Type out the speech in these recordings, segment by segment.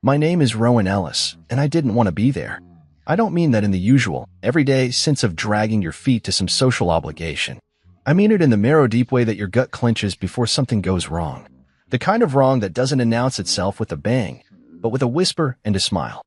My name is Rowan Ellis, and I didn't want to be there. I don't mean that in the usual, everyday sense of dragging your feet to some social obligation. I mean it in the marrow-deep way that your gut clenches before something goes wrong. The kind of wrong that doesn't announce itself with a bang, but with a whisper and a smile.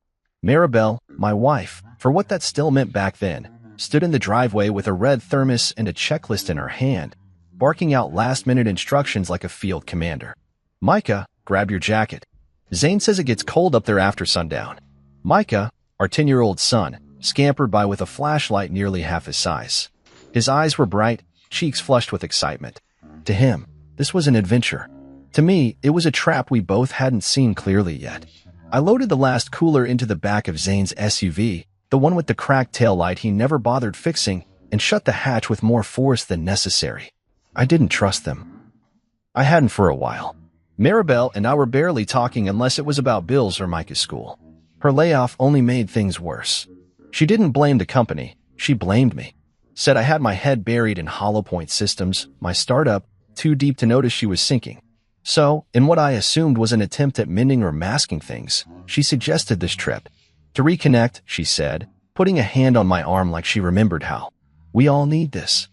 Maribel, my wife, for what that still meant back then, stood in the driveway with a red thermos and a checklist in her hand, barking out last-minute instructions like a field commander. Micah, grab your jacket. Zane says it gets cold up there after sundown. Micah, our 10-year-old son, scampered by with a flashlight nearly half his size. His eyes were bright, cheeks flushed with excitement. To him, this was an adventure. To me, it was a trap we both hadn't seen clearly yet. I loaded the last cooler into the back of Zane's SUV, the one with the cracked taillight he never bothered fixing, and shut the hatch with more force than necessary. I didn't trust them. I hadn't for a while. Maribel and I were barely talking unless it was about bills or Micah's school. Her layoff only made things worse. She didn't blame the company, she blamed me. Said I had my head buried in Hollow Point Systems, my startup, too deep to notice she was sinking. So, in what I assumed was an attempt at mending or masking things, she suggested this trip. To reconnect, she said, putting a hand on my arm like she remembered how. We all need this.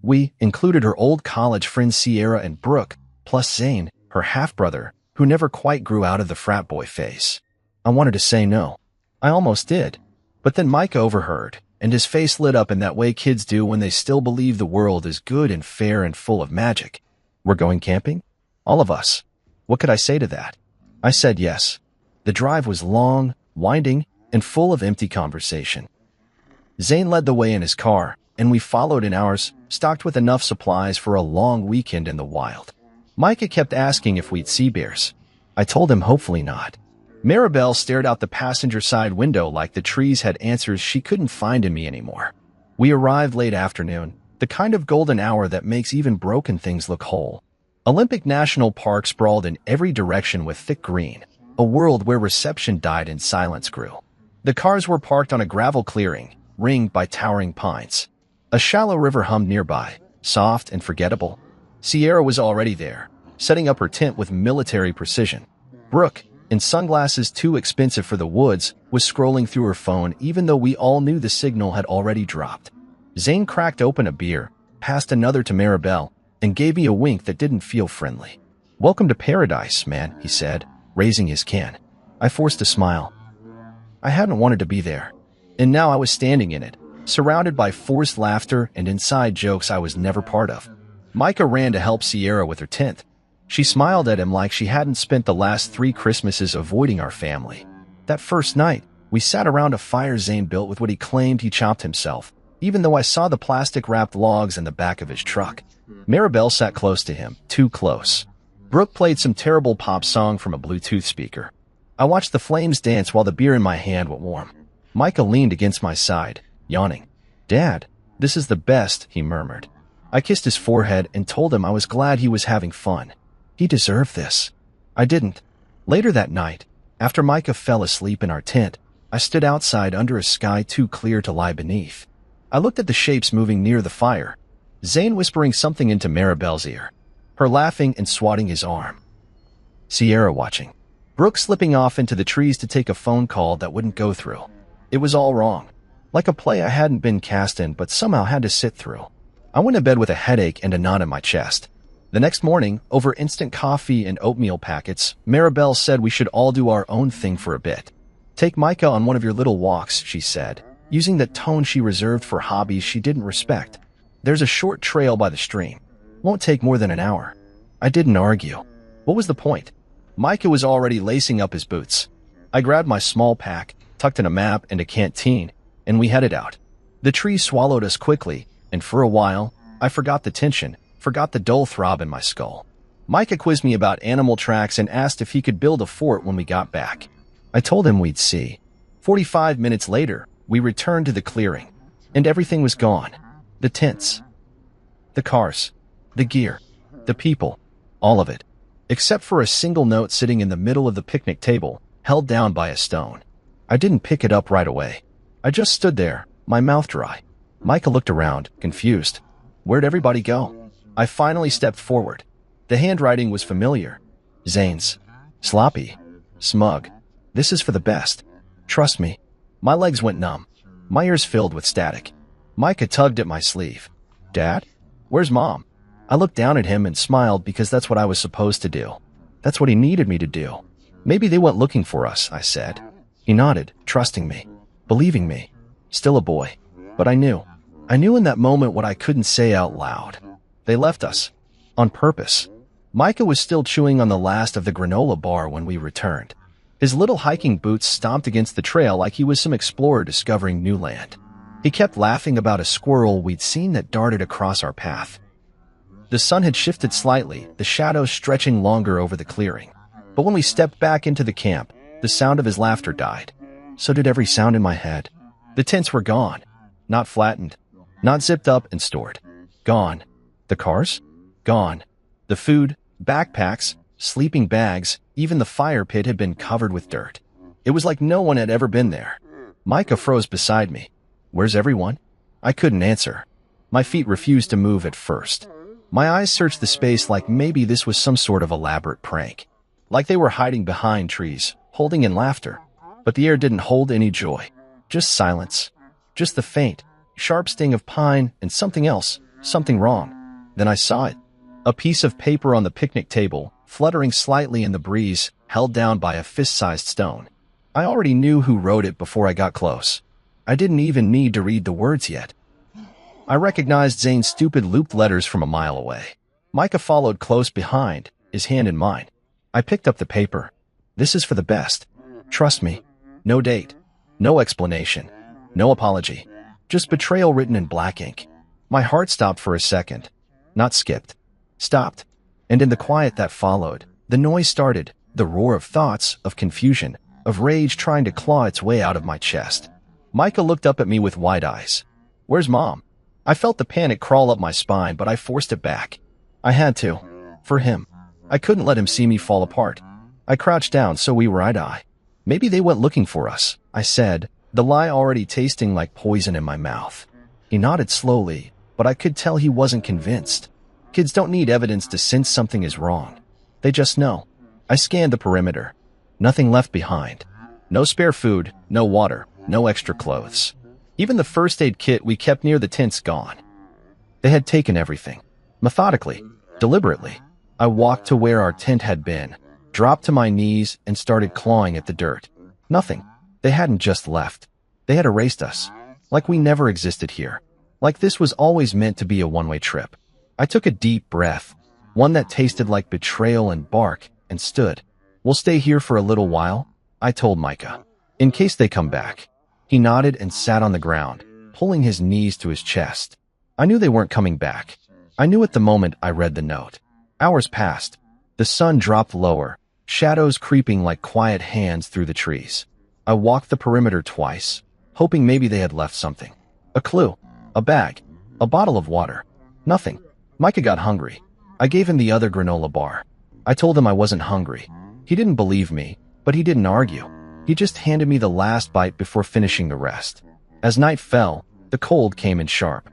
We included her old college friends Sierra and Brooke, plus Zane, her half-brother, who never quite grew out of the frat boy phase. I wanted to say no. I almost did. But then Mike overheard, and his face lit up in that way kids do when they still believe the world is good and fair and full of magic. We're going camping? All of us. What could I say to that? I said yes. The drive was long, winding, and full of empty conversation. Zane led the way in his car, and we followed in ours, stocked with enough supplies for a long weekend in the wild. Micah kept asking if we'd see bears. I told him hopefully not. Maribel stared out the passenger side window like the trees had answers she couldn't find in me anymore. We arrived late afternoon, the kind of golden hour that makes even broken things look whole. Olympic National Park sprawled in every direction with thick green, a world where reception died and silence grew. The cars were parked on a gravel clearing, ringed by towering pines. A shallow river hummed nearby, soft and forgettable. Sierra was already there, setting up her tent with military precision. Brooke, in sunglasses too expensive for the woods, was scrolling through her phone even though we all knew the signal had already dropped. Zane cracked open a beer, passed another to Maribel, and gave me a wink that didn't feel friendly. Welcome to paradise, man, he said, raising his can. I forced a smile. I hadn't wanted to be there, and now I was standing in it, surrounded by forced laughter and inside jokes I was never part of. Micah ran to help Sierra with her tent. She smiled at him like she hadn't spent the last 3 Christmases avoiding our family. That first night, we sat around a fire Zane built with what he claimed he chopped himself, even though I saw the plastic-wrapped logs in the back of his truck. Maribel sat close to him, too close. Brooke played some terrible pop song from a Bluetooth speaker. I watched the flames dance while the beer in my hand went warm. Micah leaned against my side, yawning. Dad, this is the best, he murmured. I kissed his forehead and told him I was glad he was having fun. He deserved this. I didn't. Later that night, after Micah fell asleep in our tent, I stood outside under a sky too clear to lie beneath. I looked at the shapes moving near the fire, Zane whispering something into Maribel's ear, her laughing and swatting his arm. Sierra watching. Brooke slipping off into the trees to take a phone call that wouldn't go through. It was all wrong. Like a play I hadn't been cast in but somehow had to sit through. I went to bed with a headache and a knot in my chest. The next morning, over instant coffee and oatmeal packets, Maribel said we should all do our own thing for a bit. Take Micah on one of your little walks, she said, using the tone she reserved for hobbies she didn't respect. There's a short trail by the stream. Won't take more than an hour. I didn't argue. What was the point? Micah was already lacing up his boots. I grabbed my small pack, tucked in a map and a canteen, and we headed out. The trees swallowed us quickly, and for a while, I forgot the tension, forgot the dull throb in my skull. Micah quizzed me about animal tracks and asked if he could build a fort when we got back. I told him we'd see. 45 minutes later, we returned to the clearing, and everything was gone. The tents, the cars, the gear, the people, all of it, except for a single note sitting in the middle of the picnic table, held down by a stone. I didn't pick it up right away. I just stood there, my mouth dry. Micah looked around, confused. Where'd everybody go? I finally stepped forward. The handwriting was familiar. Zane's. Sloppy. Smug. This is for the best. Trust me. My legs went numb. My ears filled with static. Micah tugged at my sleeve. Dad? Where's Mom? I looked down at him and smiled because that's what I was supposed to do. That's what he needed me to do. Maybe they went looking for us, I said. He nodded, trusting me, believing me. Still a boy. But I knew. I knew in that moment what I couldn't say out loud. They left us. On purpose. Micah was still chewing on the last of the granola bar when we returned. His little hiking boots stomped against the trail like he was some explorer discovering new land. He kept laughing about a squirrel we'd seen that darted across our path. The sun had shifted slightly, the shadows stretching longer over the clearing. But when we stepped back into the camp, the sound of his laughter died. So did every sound in my head. The tents were gone. Not flattened. Not zipped up and stored. Gone. The cars? Gone. The food, backpacks, sleeping bags, even the fire pit had been covered with dirt. It was like no one had ever been there. Micah froze beside me. Where's everyone? I couldn't answer. My feet refused to move at first. My eyes searched the space like maybe this was some sort of elaborate prank. Like they were hiding behind trees, holding in laughter. But the air didn't hold any joy. Just silence. Just the faint, sharp sting of pine and something else, something wrong. Then I saw it. A piece of paper on the picnic table, fluttering slightly in the breeze, held down by a fist-sized stone. I already knew who wrote it before I got close. I didn't even need to read the words yet. I recognized Zane's stupid looped letters from a mile away. Micah followed close behind, his hand in mine. I picked up the paper. This is for the best. Trust me. No date. No explanation. No apology. Just betrayal written in black ink. My heart stopped for a second. Not skipped. Stopped. And in the quiet that followed, the noise started, the roar of thoughts, of confusion, of rage trying to claw its way out of my chest. Micah looked up at me with wide eyes. Where's Mom? I felt the panic crawl up my spine, but I forced it back. I had to. For him. I couldn't let him see me fall apart. I crouched down so we were eye to eye. Maybe they went looking for us, I said, the lie already tasting like poison in my mouth. He nodded slowly, but I could tell he wasn't convinced. Kids don't need evidence to sense something is wrong. They just know. I scanned the perimeter. Nothing left behind. No spare food, no water, no extra clothes. Even the first aid kit we kept near the tents gone. They had taken everything. Methodically, deliberately. I walked to where our tent had been, dropped to my knees, and started clawing at the dirt. Nothing. They hadn't just left. They had erased us. Like we never existed here. Like this was always meant to be a one-way trip. I took a deep breath, one that tasted like betrayal and bark, and stood. We'll stay here for a little while, I told Micah, in case they come back. He nodded and sat on the ground, pulling his knees to his chest. I knew they weren't coming back. I knew at the moment I read the note. Hours passed. The sun dropped lower, shadows creeping like quiet hands through the trees. I walked the perimeter twice, hoping maybe they had left something. A clue, a bag, a bottle of water. Nothing. Micah got hungry. I gave him the other granola bar. I told him I wasn't hungry. He didn't believe me, but he didn't argue. He just handed me the last bite before finishing the rest. As night fell, the cold came in sharp.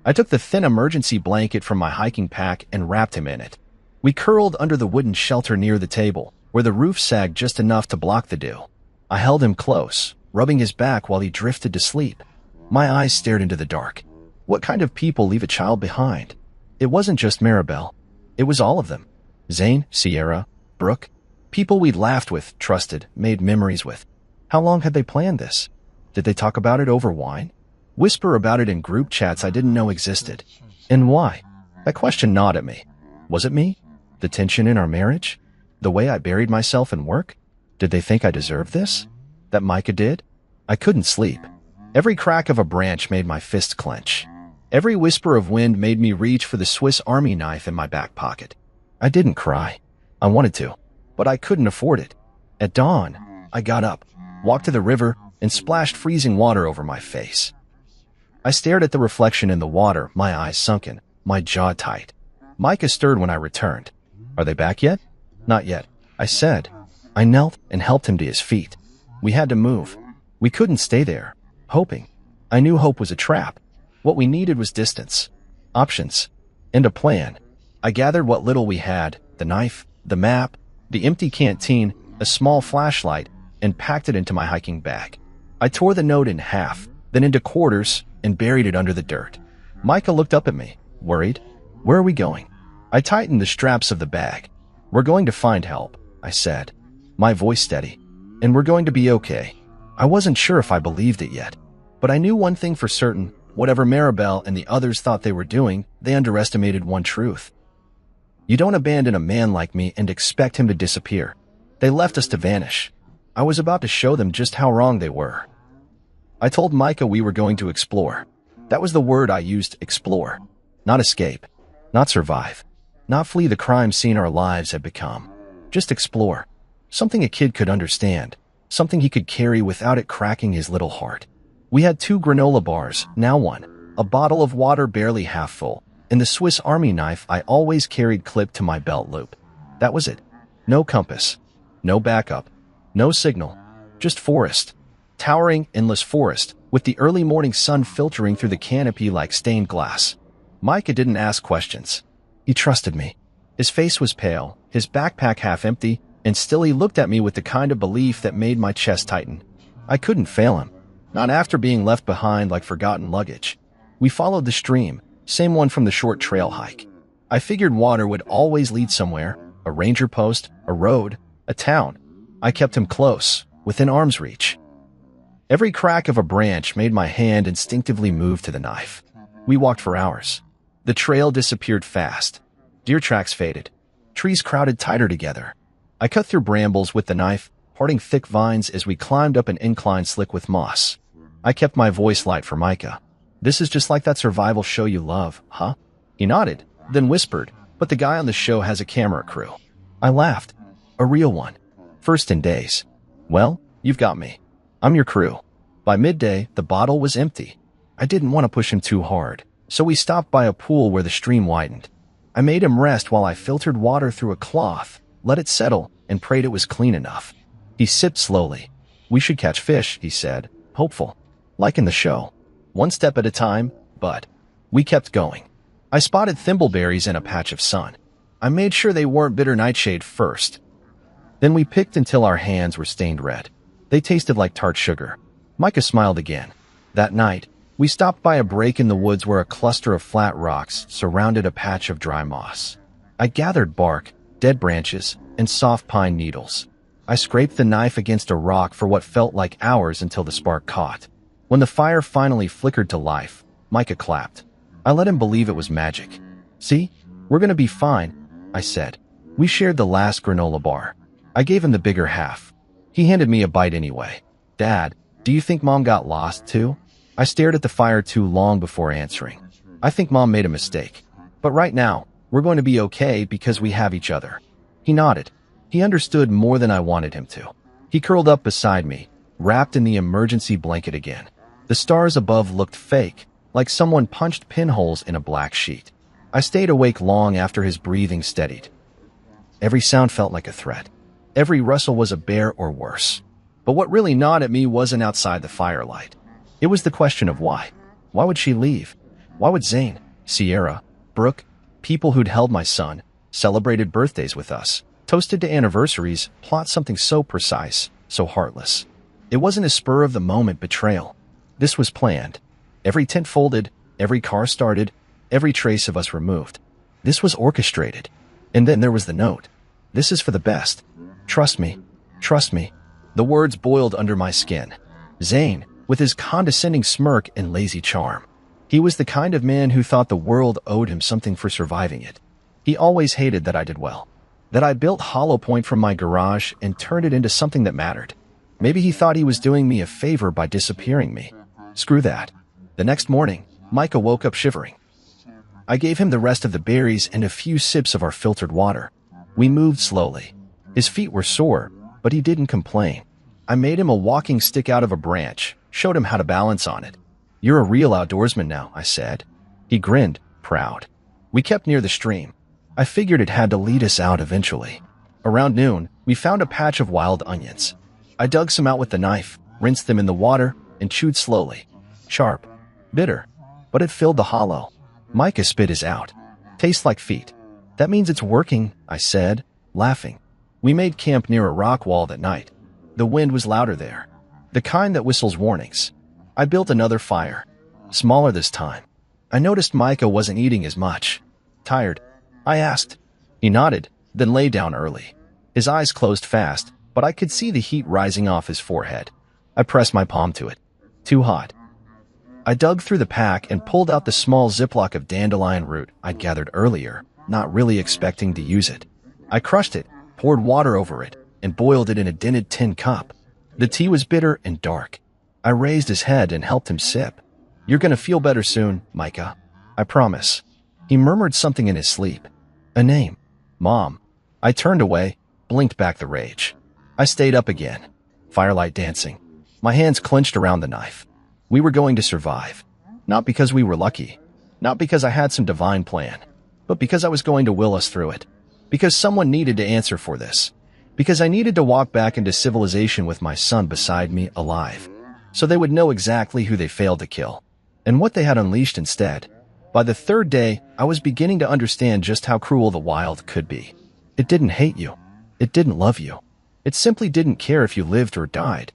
I took the thin emergency blanket from my hiking pack and wrapped him in it. We curled under the wooden shelter near the table, where the roof sagged just enough to block the dew. I held him close, rubbing his back while he drifted to sleep. My eyes stared into the dark. What kind of people leave a child behind? It wasn't just Maribel. It was all of them. Zane, Sierra, Brooke. People we'd laughed with, trusted, made memories with. How long had they planned this? Did they talk about it over wine? Whisper about it in group chats I didn't know existed. And why? That question gnawed at me. Was it me? The tension in our marriage? The way I buried myself in work? Did they think I deserved this? That Micah did? I couldn't sleep. Every crack of a branch made my fist clench. Every whisper of wind made me reach for the Swiss Army knife in my back pocket. I didn't cry. I wanted to, but I couldn't afford it. At dawn, I got up, walked to the river, and splashed freezing water over my face. I stared at the reflection in the water, my eyes sunken, my jaw tight. Micah stirred when I returned. Are they back yet? Not yet, I said. I knelt and helped him to his feet. We had to move. We couldn't stay there, hoping. I knew hope was a trap. What we needed was distance, options, and a plan. I gathered what little we had, the knife, the map, the empty canteen, a small flashlight, and packed it into my hiking bag. I tore the note in half, then into quarters, and buried it under the dirt. Micah looked up at me, worried. "Where are we going?" I tightened the straps of the bag. "We're going to find help," I said, my voice steady. "And we're going to be okay." I wasn't sure if I believed it yet, but I knew one thing for certain. Whatever Maribel and the others thought they were doing, they underestimated one truth. You don't abandon a man like me and expect him to disappear. They left us to vanish. I was about to show them just how wrong they were. I told Micah we were going to explore. That was the word I used, explore. Not escape. Not survive. Not flee the crime scene our lives had become. Just explore. Something a kid could understand. Something he could carry without it cracking his little heart. We had 2 granola bars, now 1, a bottle of water barely half full, and the Swiss Army knife I always carried clipped to my belt loop. That was it. No compass. No backup. No signal. Just forest. Towering, endless forest, with the early morning sun filtering through the canopy like stained glass. Micah didn't ask questions. He trusted me. His face was pale, his backpack half empty, and still he looked at me with the kind of belief that made my chest tighten. I couldn't fail him. Not after being left behind like forgotten luggage. We followed the stream, same one from the short trail hike. I figured water would always lead somewhere, a ranger post, a road, a town. I kept him close, within arm's reach. Every crack of a branch made my hand instinctively move to the knife. We walked for hours. The trail disappeared fast. Deer tracks faded. Trees crowded tighter together. I cut through brambles with the knife, parting thick vines as we climbed up an incline slick with moss. I kept my voice light for Micah. "This is just like that survival show you love, huh?" He nodded, then whispered, "But the guy on the show has a camera crew." I laughed. "A real one. First in days. Well, you've got me. I'm your crew." By midday, the bottle was empty. I didn't want to push him too hard, so we stopped by a pool where the stream widened. I made him rest while I filtered water through a cloth, let it settle, and prayed it was clean enough. He sipped slowly. "We should catch fish," he said, hopeful. Like in the show. One step at a time, but we kept going. I spotted thimbleberries in a patch of sun. I made sure they weren't bitter nightshade first. Then we picked until our hands were stained red. They tasted like tart sugar. Micah smiled again. That night, we stopped by a break in the woods where a cluster of flat rocks surrounded a patch of dry moss. I gathered bark, dead branches, and soft pine needles. I scraped the knife against a rock for what felt like hours until the spark caught. When the fire finally flickered to life, Micah clapped. I let him believe it was magic. "See? We're gonna be fine," I said. We shared the last granola bar. I gave him the bigger half. He handed me a bite anyway. "Dad, do you think Mom got lost too?" I stared at the fire too long before answering. "I think Mom made a mistake. But right now, we're going to be okay because we have each other." He nodded. He understood more than I wanted him to. He curled up beside me, wrapped in the emergency blanket again. The stars above looked fake, like someone punched pinholes in a black sheet. I stayed awake long after his breathing steadied. Every sound felt like a threat. Every rustle was a bear or worse. But what really gnawed at me wasn't outside the firelight. It was the question of why. Why would she leave? Why would Zane, Sierra, Brooke, people who'd held my son, celebrated birthdays with us, toasted to anniversaries, plot something so precise, so heartless? It wasn't a spur-of-the-moment betrayal. This was planned. Every tent folded, every car started, every trace of us removed. This was orchestrated. And then there was the note. "This is for the best. Trust me. Trust me." The words boiled under my skin. Zane, with his condescending smirk and lazy charm. He was the kind of man who thought the world owed him something for surviving it. He always hated that I did well. That I built Hollow Point from my garage and turned it into something that mattered. Maybe he thought he was doing me a favor by disappearing me. Screw that. The next morning, Micah woke up shivering. I gave him the rest of the berries and a few sips of our filtered water. We moved slowly. His feet were sore, but he didn't complain. I made him a walking stick out of a branch, showed him how to balance on it. "You're a real outdoorsman now," I said. He grinned, proud. We kept near the stream. I figured it had to lead us out eventually. Around noon, we found a patch of wild onions. I dug some out with the knife, rinsed them in the water, and chewed slowly. Sharp, bitter, but it filled the hollow. Micah spit his out. "Tastes like feet." "That means it's working," I said, laughing. We made camp near a rock wall that night. The wind was louder there, the kind that whistles warnings. I built another fire, smaller this time. I noticed Micah wasn't eating as much. Tired? I asked. He nodded, then lay down early. His eyes closed fast, but I could see the heat rising off his forehead. I pressed my palm to it. Too hot. I dug through the pack and pulled out the small Ziploc of dandelion root I'd gathered earlier, not really expecting to use it. I crushed it, poured water over it, and boiled it in a dented tin cup. The tea was bitter and dark. I raised his head and helped him sip. You're gonna feel better soon, Micah. I promise. He murmured something in his sleep. A name. Mom. I turned away, blinked back the rage. I stayed up again. Firelight dancing. My hands clenched around the knife. We were going to survive. Not because we were lucky. Not because I had some divine plan. But because I was going to will us through it. Because someone needed to answer for this. Because I needed to walk back into civilization with my son beside me alive. So they would know exactly who they failed to kill. And what they had unleashed instead. By the third day, I was beginning to understand just how cruel the wild could be. It didn't hate you. It didn't love you. It simply didn't care if you lived or died.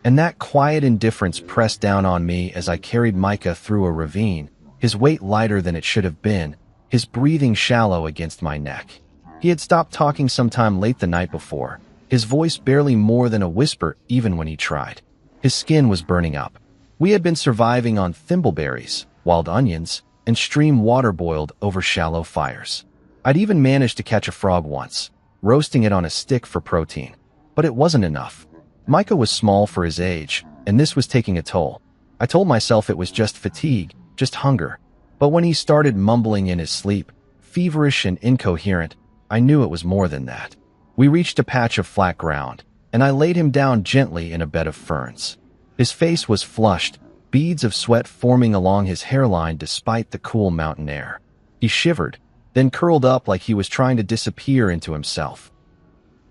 And that quiet indifference pressed down on me as I carried Micah through a ravine, his weight lighter than it should have been, his breathing shallow against my neck. He had stopped talking sometime late the night before, his voice barely more than a whisper even when he tried. His skin was burning up. We had been surviving on thimbleberries, wild onions, and stream water boiled over shallow fires. I'd even managed to catch a frog once, roasting it on a stick for protein. But it wasn't enough. Micah was small for his age, and this was taking a toll. I told myself it was just fatigue, just hunger. But when he started mumbling in his sleep, feverish and incoherent, I knew it was more than that. We reached a patch of flat ground, and I laid him down gently in a bed of ferns. His face was flushed, beads of sweat forming along his hairline despite the cool mountain air. He shivered, then curled up like he was trying to disappear into himself.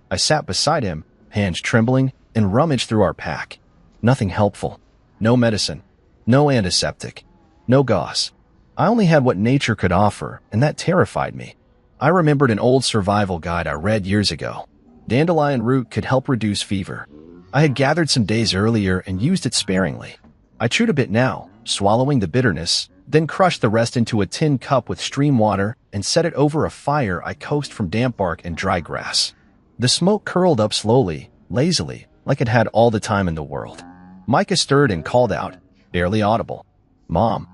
I sat beside him, hands trembling, and rummaged through our pack. Nothing helpful. No medicine. No antiseptic. No gauze. I only had what nature could offer, and that terrified me. I remembered an old survival guide I read years ago. Dandelion root could help reduce fever. I had gathered some days earlier and used it sparingly. I chewed a bit now, swallowing the bitterness, then crushed the rest into a tin cup with stream water and set it over a fire I coaxed from damp bark and dry grass. The smoke curled up slowly, lazily, like it had all the time in the world. Micah stirred and called out, barely audible, "Mom."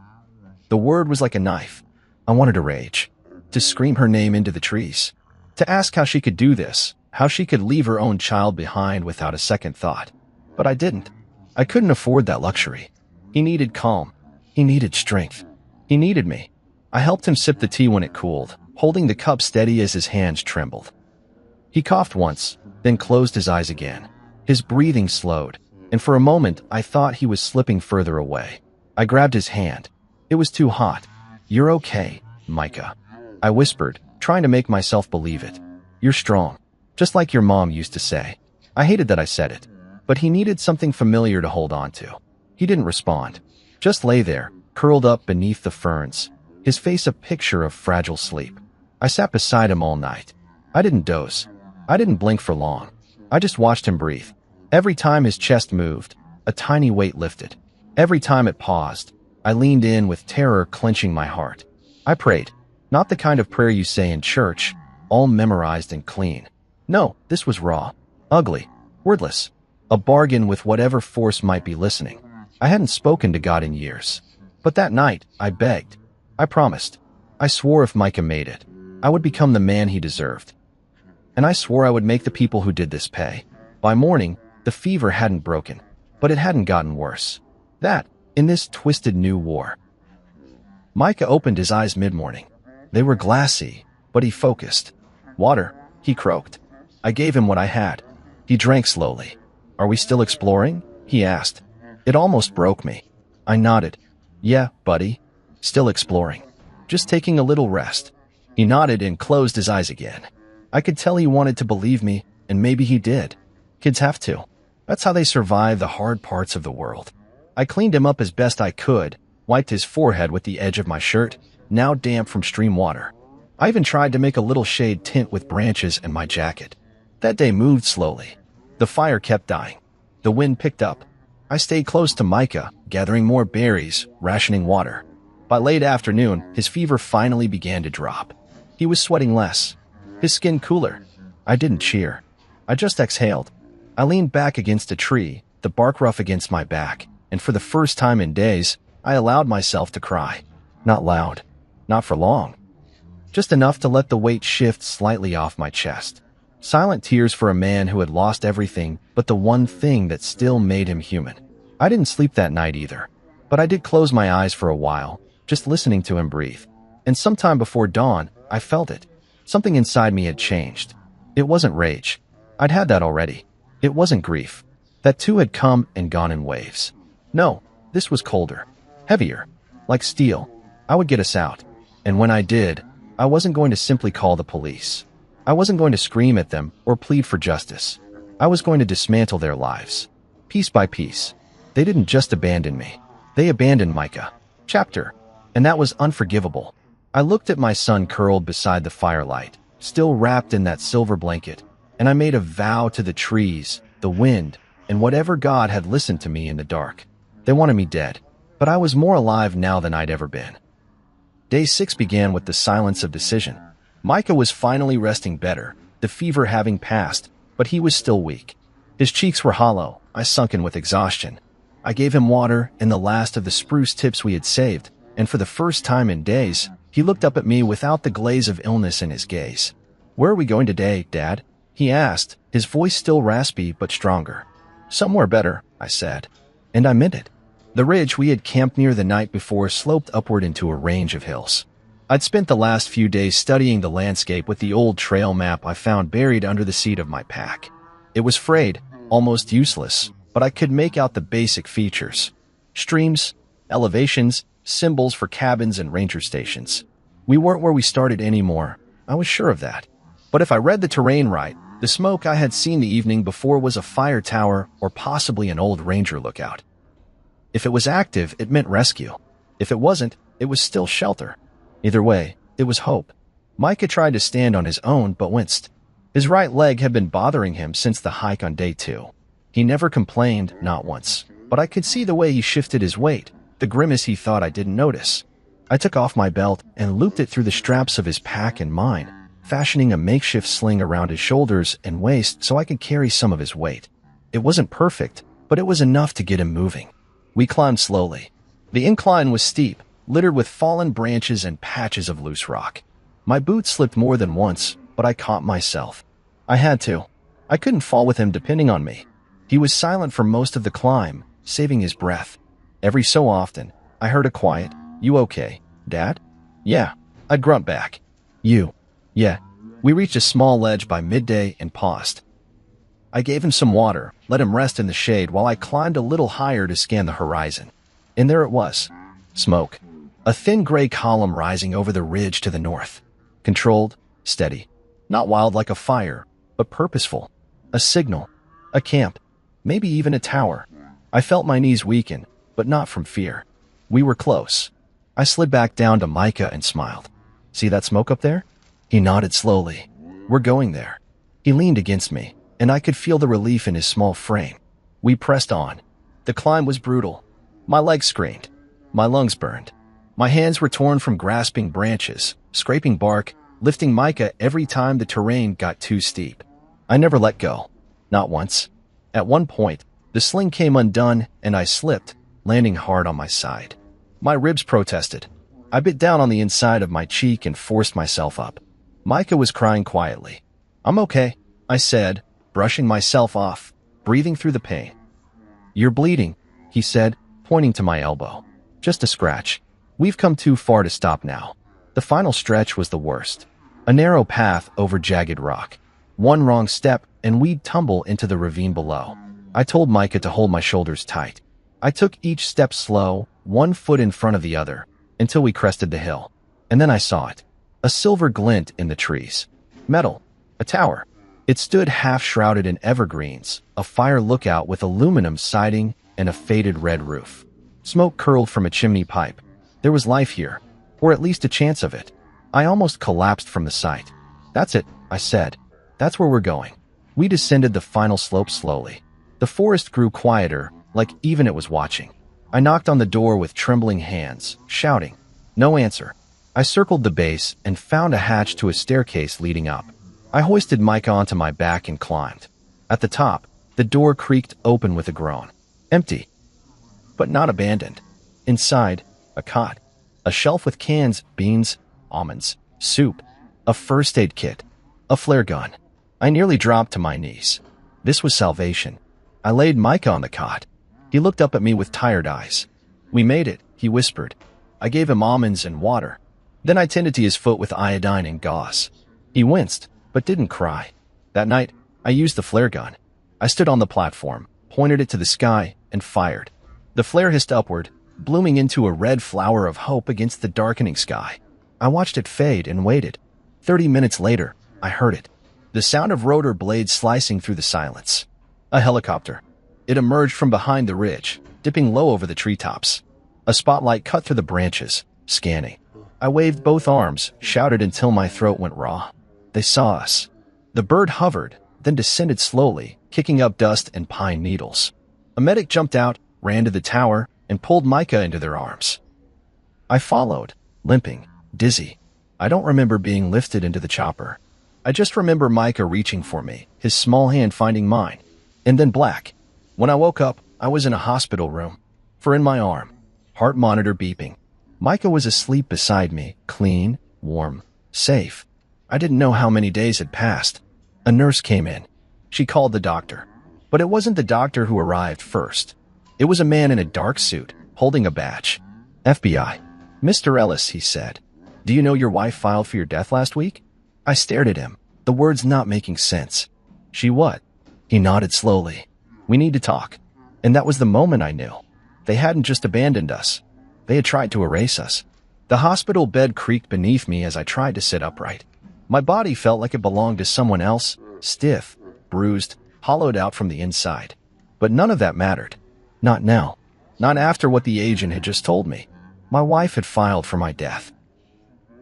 The word was like a knife. I wanted to rage, to scream her name into the trees, to ask how she could do this, how she could leave her own child behind without a second thought. But I didn't. I couldn't afford that luxury. He needed calm. He needed strength. He needed me. I helped him sip the tea when it cooled, holding the cup steady as his hands trembled. He coughed once, then closed his eyes again. His breathing slowed, and for a moment I thought he was slipping further away. I grabbed his hand. It was too hot. "You're okay, Micah," I whispered, trying to make myself believe it. "You're strong, just like your mom used to say." I hated that I said it, but he needed something familiar to hold on to. He didn't respond, just lay there, curled up beneath the ferns, his face a picture of fragile sleep. I sat beside him all night. I didn't doze. I didn't blink for long. I just watched him breathe. Every time his chest moved, a tiny weight lifted. Every time it paused, I leaned in with terror clenching my heart. I prayed, not the kind of prayer you say in church, all memorized and clean. No, this was raw, ugly, wordless, a bargain with whatever force might be listening. I hadn't spoken to God in years. But that night, I begged. I promised. I swore if Micah made it, I would become the man he deserved. And I swore I would make the people who did this pay. By morning, the fever hadn't broken, but it hadn't gotten worse. That, in this twisted new war. Micah opened his eyes mid-morning. They were glassy, but he focused. "Water," he croaked. I gave him what I had. He drank slowly. "Are we still exploring?" he asked. It almost broke me. I nodded. "Yeah, buddy. Still exploring. Just taking a little rest." He nodded and closed his eyes again. I could tell he wanted to believe me, and maybe he did. Kids have to. That's how they survive the hard parts of the world. I cleaned him up as best I could, wiped his forehead with the edge of my shirt, now damp from stream water. I even tried to make a little shade tint with branches and my jacket. That day moved slowly. The fire kept dying. The wind picked up. I stayed close to Micah, gathering more berries, rationing water. By late afternoon, his fever finally began to drop. He was sweating less, his skin cooler. I didn't cheer. I just exhaled. I leaned back against a tree, the bark rough against my back, and for the first time in days, I allowed myself to cry. Not loud. Not for long. Just enough to let the weight shift slightly off my chest. Silent tears for a man who had lost everything but the one thing that still made him human. I didn't sleep that night either, but I did close my eyes for a while, just listening to him breathe. And sometime before dawn, I felt it. Something inside me had changed. It wasn't rage. I'd had that already. It wasn't grief. That too had come and gone in waves. No, this was colder. Heavier. Like steel. I would get us out. And when I did, I wasn't going to simply call the police. I wasn't going to scream at them or plead for justice. I was going to dismantle their lives. Piece by piece. They didn't just abandon me. They abandoned Micah. Chapter. And that was unforgivable. I looked at my son curled beside the firelight, still wrapped in that silver blanket, and I made a vow to the trees, the wind, and whatever God had listened to me in the dark. They wanted me dead, but I was more alive now than I'd ever been. Day 6 began with the silence of decision. Micah was finally resting better, the fever having passed, but he was still weak. His cheeks were hollow, eyes sunken with exhaustion. I gave him water and the last of the spruce tips we had saved, and for the first time in days, he looked up at me without the glaze of illness in his gaze. "Where are we going today, Dad?" he asked, his voice still raspy but stronger. "Somewhere better," I said. And I meant it. The ridge we had camped near the night before sloped upward into a range of hills. I'd spent the last few days studying the landscape with the old trail map I found buried under the seat of my pack. It was frayed, almost useless, but I could make out the basic features. Streams, elevations, symbols for cabins and ranger stations. We weren't where we started anymore. I was sure of that. But if I read the terrain right, the smoke I had seen the evening before was a fire tower or possibly an old ranger lookout. If it was active, it meant rescue. If it wasn't, it was still shelter. Either way, it was hope. Micah tried to stand on his own but winced. His right leg had been bothering him since the hike on day 2. He never complained, not once, but I could see the way he shifted his weight, the grimace he thought I didn't notice. I took off my belt and looped it through the straps of his pack and mine, fashioning a makeshift sling around his shoulders and waist so I could carry some of his weight. It wasn't perfect, but it was enough to get him moving. We climbed slowly. The incline was steep, littered with fallen branches and patches of loose rock. My boots slipped more than once, but I caught myself. I had to. I couldn't fall with him depending on me. He was silent for most of the climb, saving his breath. Every so often, I heard a quiet, "You okay, Dad?" "Yeah," I'd grunt back. "You?" "Yeah." We reached a small ledge by midday and paused. I gave him some water, let him rest in the shade while I climbed a little higher to scan the horizon. And there it was. Smoke. A thin gray column rising over the ridge to the north. Controlled, steady. Not wild like a fire, but purposeful. A signal. A camp. Maybe even a tower. I felt my knees weaken, but not from fear. We were close. I slid back down to Micah and smiled. "See that smoke up there?" He nodded slowly. "We're going there." He leaned against me, and I could feel the relief in his small frame. We pressed on. The climb was brutal. My legs screamed. My lungs burned. My hands were torn from grasping branches, scraping bark, lifting Micah every time the terrain got too steep. I never let go. Not once. At one point, the sling came undone and I slipped, landing hard on my side. My ribs protested. I bit down on the inside of my cheek and forced myself up. Micah was crying quietly. "I'm okay," I said, brushing myself off, breathing through the pain. "You're bleeding," he said, pointing to my elbow. "Just a scratch. We've come too far to stop now." The final stretch was the worst. A narrow path over jagged rock. One wrong step and we'd tumble into the ravine below. I told Micah to hold my shoulders tight. I took each step slow, one foot in front of the other, until we crested the hill. And then I saw it. A silver glint in the trees. Metal. A tower. It stood half-shrouded in evergreens, a fire lookout with aluminum siding and a faded red roof. Smoke curled from a chimney pipe. There was life here, or at least a chance of it. I almost collapsed from the sight. "That's it," I said. "That's where we're going." We descended the final slope slowly. The forest grew quieter, like even it was watching. I knocked on the door with trembling hands, shouting. No answer. I circled the base and found a hatch to a staircase leading up. I hoisted Micah onto my back and climbed. At the top, the door creaked open with a groan. Empty, but not abandoned. Inside, a cot, a shelf with cans, beans, almonds, soup, a first aid kit, a flare gun. I nearly dropped to my knees. This was salvation. I laid Micah on the cot. He looked up at me with tired eyes. We made it, he whispered. I gave him almonds and water. Then I tended to his foot with iodine and gauze. He winced, but didn't cry. That night, I used the flare gun. I stood on the platform, pointed it to the sky, and fired. The flare hissed upward, blooming into a red flower of hope against the darkening sky. I watched it fade and waited. 30 minutes later, I heard it. The sound of rotor blades slicing through the silence. A helicopter. It emerged from behind the ridge, dipping low over the treetops. A spotlight cut through the branches, scanning. I waved both arms, shouted until my throat went raw. They saw us. The bird hovered, then descended slowly, kicking up dust and pine needles. A medic jumped out, ran to the tower, and pulled Micah into their arms. I followed, limping, dizzy. I don't remember being lifted into the chopper. I just remember Micah reaching for me, his small hand finding mine, and then black. When I woke up, I was in a hospital room. For in my arm, heart monitor beeping. Micah was asleep beside me, clean, warm, safe. I didn't know how many days had passed. A nurse came in. She called the doctor. But it wasn't the doctor who arrived first. It was a man in a dark suit, holding a badge. FBI. Mr. Ellis, he said. Do you know your wife filed for your death last week? I stared at him, the words not making sense. She what? He nodded slowly. We need to talk. And that was the moment I knew. They hadn't just abandoned us. They had tried to erase us. The hospital bed creaked beneath me as I tried to sit upright. My body felt like it belonged to someone else, stiff, bruised, hollowed out from the inside. But none of that mattered. Not now. Not after what the agent had just told me. My wife had filed for my death.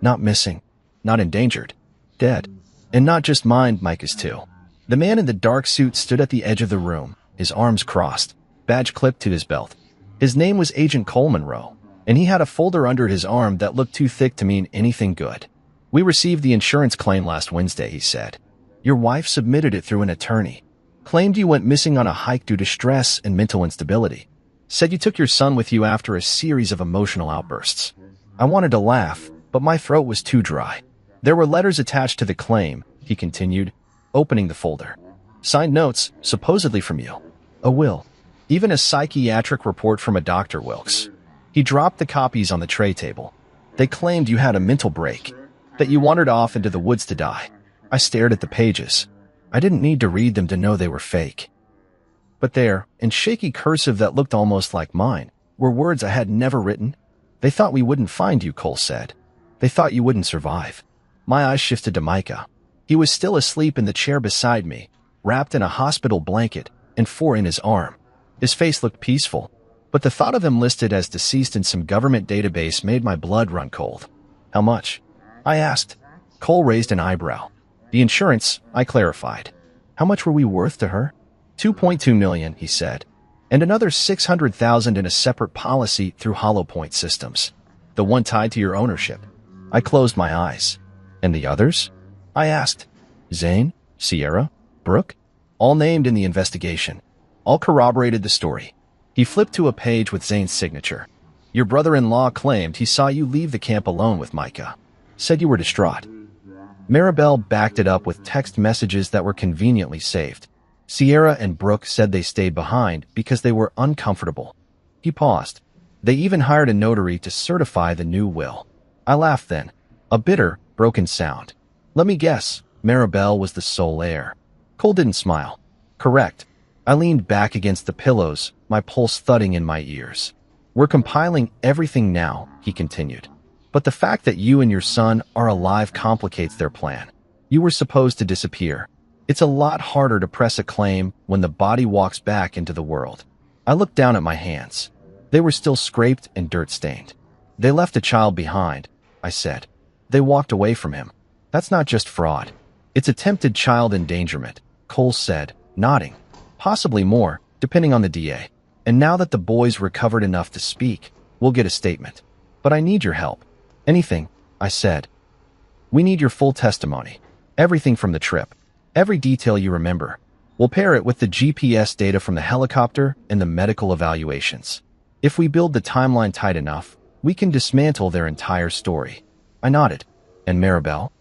Not missing. Not endangered. Dead. And not just mine, Micah's too. The man in the dark suit stood at the edge of the room, his arms crossed, badge clipped to his belt. His name was Agent Cole Monroe, and he had a folder under his arm that looked too thick to mean anything good. We received the insurance claim last Wednesday, he said. Your wife submitted it through an attorney. Claimed you went missing on a hike due to stress and mental instability. Said you took your son with you after a series of emotional outbursts. I wanted to laugh, but my throat was too dry. There were letters attached to the claim, he continued, opening the folder. Signed notes, supposedly from you. A will. Even a psychiatric report from a Dr. Wilkes. He dropped the copies on the tray table. They claimed you had a mental break, that you wandered off into the woods to die. I stared at the pages. I didn't need to read them to know they were fake. But there, in shaky cursive that looked almost like mine, were words I had never written. They thought we wouldn't find you, Cole said. They thought you wouldn't survive. My eyes shifted to Micah. He was still asleep in the chair beside me, wrapped in a hospital blanket and four in his arm. His face looked peaceful, but the thought of him listed as deceased in some government database made my blood run cold. How much? I asked. Cole raised an eyebrow. The insurance, I clarified. How much were we worth to her? $2.2 million, he said, and another $600,000 in a separate policy through Hollow Point Systems, the one tied to your ownership. I closed my eyes. And the others? I asked. Zane, Sierra, Brooke, all named in the investigation. All corroborated the story. He flipped to a page with Zane's signature. Your brother-in-law claimed he saw you leave the camp alone with Micah. Said you were distraught. Maribel backed it up with text messages that were conveniently saved. Sierra and Brooke said they stayed behind because they were uncomfortable. He paused. They even hired a notary to certify the new will. I laughed then. A bitter, broken sound. Let me guess, Maribel was the sole heir. Cole didn't smile. Correct. I leaned back against the pillows, my pulse thudding in my ears. We're compiling everything now, he continued. But the fact that you and your son are alive complicates their plan. You were supposed to disappear. It's a lot harder to press a claim when the body walks back into the world. I looked down at my hands. They were still scraped and dirt-stained. They left a child behind, I said. They walked away from him. That's not just fraud. It's attempted child endangerment, Cole said, nodding. Possibly more, depending on the DA. And now that the boys recovered enough to speak, we'll get a statement. But I need your help. Anything, I said. We need your full testimony. Everything from the trip. Every detail you remember. We'll pair it with the GPS data from the helicopter and the medical evaluations. If we build the timeline tight enough, we can dismantle their entire story. I nodded. And Maribel?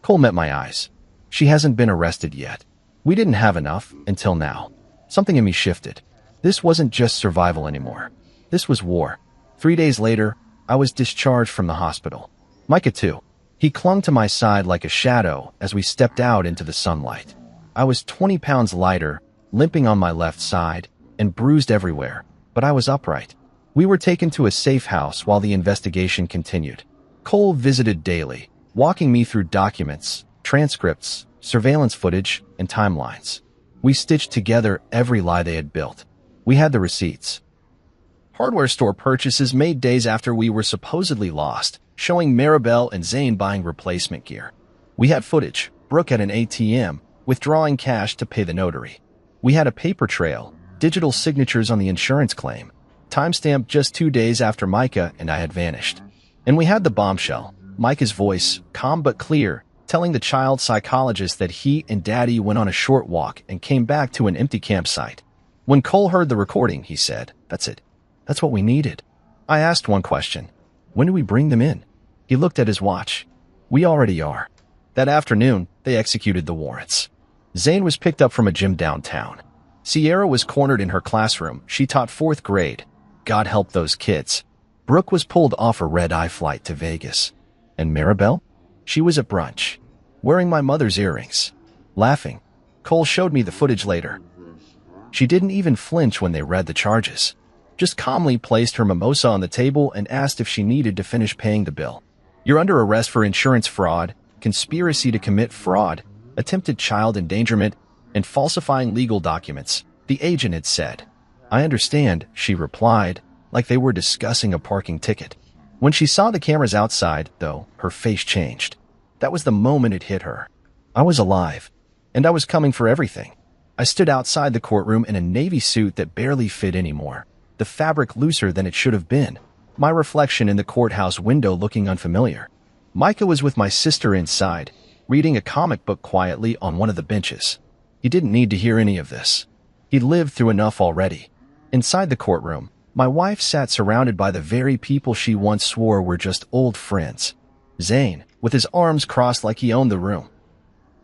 Cole met my eyes. She hasn't been arrested yet. We didn't have enough until now. Something in me shifted. This wasn't just survival anymore. This was war. 3 days later, I was discharged from the hospital. Micah too. He clung to my side like a shadow as we stepped out into the sunlight. I was 20 pounds lighter, limping on my left side, and bruised everywhere, but I was upright. We were taken to a safe house while the investigation continued. Cole visited daily, walking me through documents, transcripts, surveillance footage, and timelines. We stitched together every lie they had built. We had the receipts. Hardware store purchases made days after we were supposedly lost, showing Maribel and Zane buying replacement gear. We had footage, Brooke at an ATM, withdrawing cash to pay the notary. We had a paper trail, digital signatures on the insurance claim, timestamped just 2 days after Micah and I had vanished. And we had the bombshell, Micah's voice, calm but clear, telling the child psychologist that he and Daddy went on a short walk and came back to an empty campsite. When Cole heard the recording, he said, "That's it. That's what we needed." I asked one question. "When do we bring them in?" He looked at his watch. "We already are." That afternoon, they executed the warrants. Zane was picked up from a gym downtown. Sierra was cornered in her classroom. She taught 4th grade. God help those kids. Brooke was pulled off a red-eye flight to Vegas. And Maribel? She was at brunch, wearing my mother's earrings, laughing. Cole showed me the footage later. She didn't even flinch when they read the charges. Just calmly placed her mimosa on the table and asked if she needed to finish paying the bill. "You're under arrest for insurance fraud, conspiracy to commit fraud, attempted child endangerment, and falsifying legal documents," the agent had said. "I understand," she replied, like they were discussing a parking ticket. When she saw the cameras outside, though, her face changed. That was the moment it hit her. I was alive, and I was coming for everything. I stood outside the courtroom in a navy suit that barely fit anymore, the fabric looser than it should have been, my reflection in the courthouse window looking unfamiliar. Micah was with my sister inside, reading a comic book quietly on one of the benches. He didn't need to hear any of this. He'd lived through enough already. Inside the courtroom, my wife sat surrounded by the very people she once swore were just old friends. Zane, with his arms crossed like he owned the room.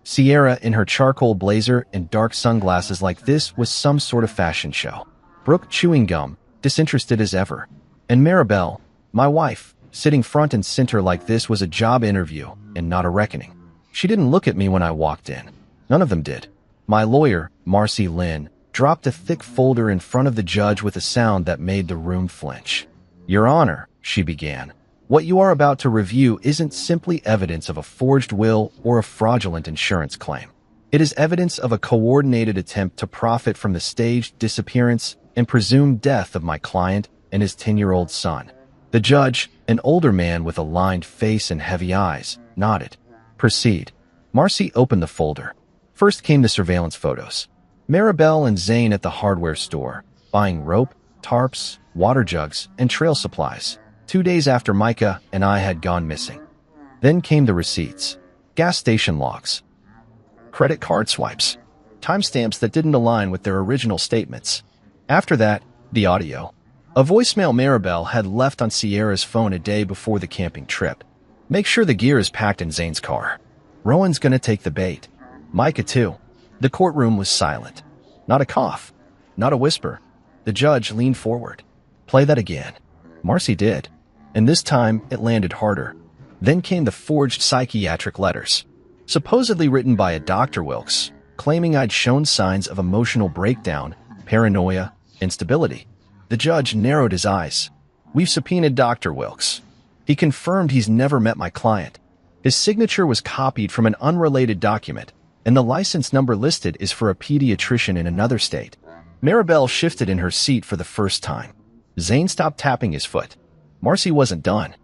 Sierra in her charcoal blazer and dark sunglasses like this was some sort of fashion show. Brooke chewing gum, disinterested as ever. And Maribel, my wife, sitting front and center like this was a job interview and not a reckoning. She didn't look at me when I walked in. None of them did. My lawyer, Marcy Lynn, dropped a thick folder in front of the judge with a sound that made the room flinch. "Your Honor," she began, "what you are about to review isn't simply evidence of a forged will or a fraudulent insurance claim. It is evidence of a coordinated attempt to profit from the staged disappearance and presumed death of my client and his 10-year-old son." The judge, an older man with a lined face and heavy eyes, nodded. "Proceed." Marcy opened the folder. First came the surveillance photos. Maribel and Zane at the hardware store, buying rope, tarps, water jugs, and trail supplies, 2 days after Micah and I had gone missing. Then came the receipts, gas station logs, credit card swipes, timestamps that didn't align with their original statements. After that, the audio. A voicemail Maribel had left on Sierra's phone a day before the camping trip. "Make sure the gear is packed in Zane's car. Rowan's gonna take the bait." Micah too. The courtroom was silent. Not a cough. Not a whisper. The judge leaned forward. "Play that again." Marcy did. And this time, it landed harder. Then came the forged psychiatric letters, supposedly written by a Dr. Wilkes, claiming I'd shown signs of emotional breakdown, paranoia, instability. The judge narrowed his eyes. "We've subpoenaed Dr. Wilkes. He confirmed he's never met my client. His signature was copied from an unrelated document, and the license number listed is for a pediatrician in another state." Maribel shifted in her seat for the first time. Zane stopped tapping his foot. Marcy wasn't done.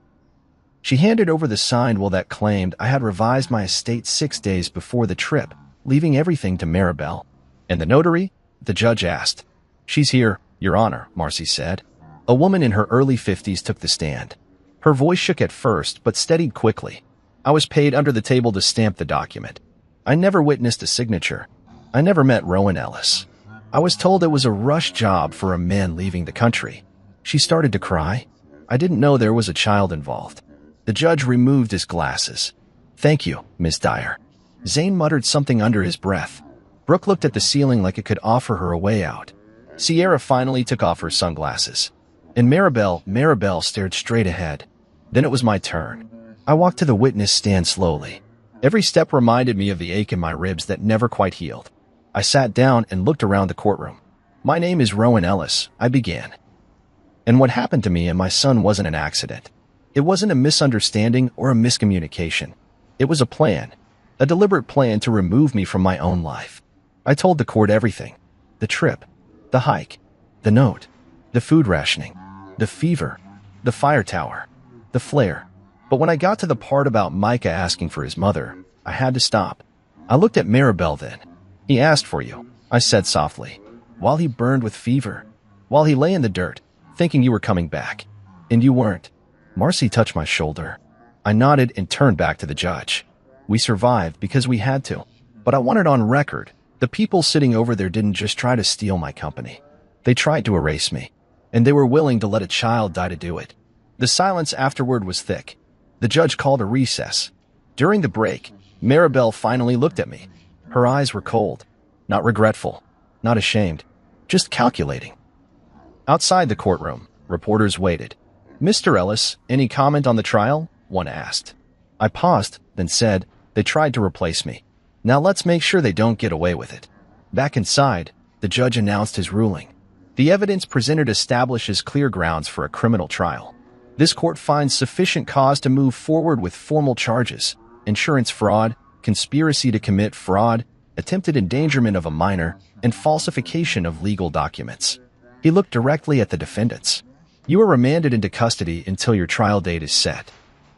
She handed over the signed will that claimed I had revised my estate 6 days before the trip, leaving everything to Maribel. And the notary? The judge asked. She's here, Your Honor, Marcy said. A woman in her early 50s took the stand. Her voice shook at first, but steadied quickly. I was paid under the table to stamp the document. I never witnessed a signature. I never met Rowan Ellis. I was told it was a rush job for a man leaving the country. She started to cry. I didn't know there was a child involved. The judge removed his glasses. Thank you, Miss Dyer. Zane muttered something under his breath. Brooke looked at the ceiling like it could offer her a way out. Sierra finally took off her sunglasses. And Maribel stared straight ahead. Then it was my turn. I walked to the witness stand slowly. Every step reminded me of the ache in my ribs that never quite healed. I sat down and looked around the courtroom. My name is Rowan Ellis, I began. And what happened to me and my son wasn't an accident. It wasn't a misunderstanding or a miscommunication. It was a plan, a deliberate plan to remove me from my own life. I told the court everything. The trip, the hike, the note, the food rationing, the fever, the fire tower, the flare. But when I got to the part about Micah asking for his mother, I had to stop. I looked at Maribel then. He asked for you, I said softly, while he burned with fever, while he lay in the dirt, thinking you were coming back. And you weren't. Marcy touched my shoulder. I nodded and turned back to the judge. We survived because we had to. But I wanted on record, the people sitting over there didn't just try to steal my company. They tried to erase me. And they were willing to let a child die to do it. The silence afterward was thick. The judge called a recess. During the break, Maribel finally looked at me. Her eyes were cold, not regretful, not ashamed, just calculating. Outside the courtroom, reporters waited. Mr. Ellis, any comment on the trial? One asked. I paused, then said, they tried to replace me. Now let's make sure they don't get away with it. Back inside, the judge announced his ruling. The evidence presented establishes clear grounds for a criminal trial. This court finds sufficient cause to move forward with formal charges: insurance fraud, conspiracy to commit fraud, attempted endangerment of a minor, and falsification of legal documents. He looked directly at the defendants. You are remanded into custody until your trial date is set.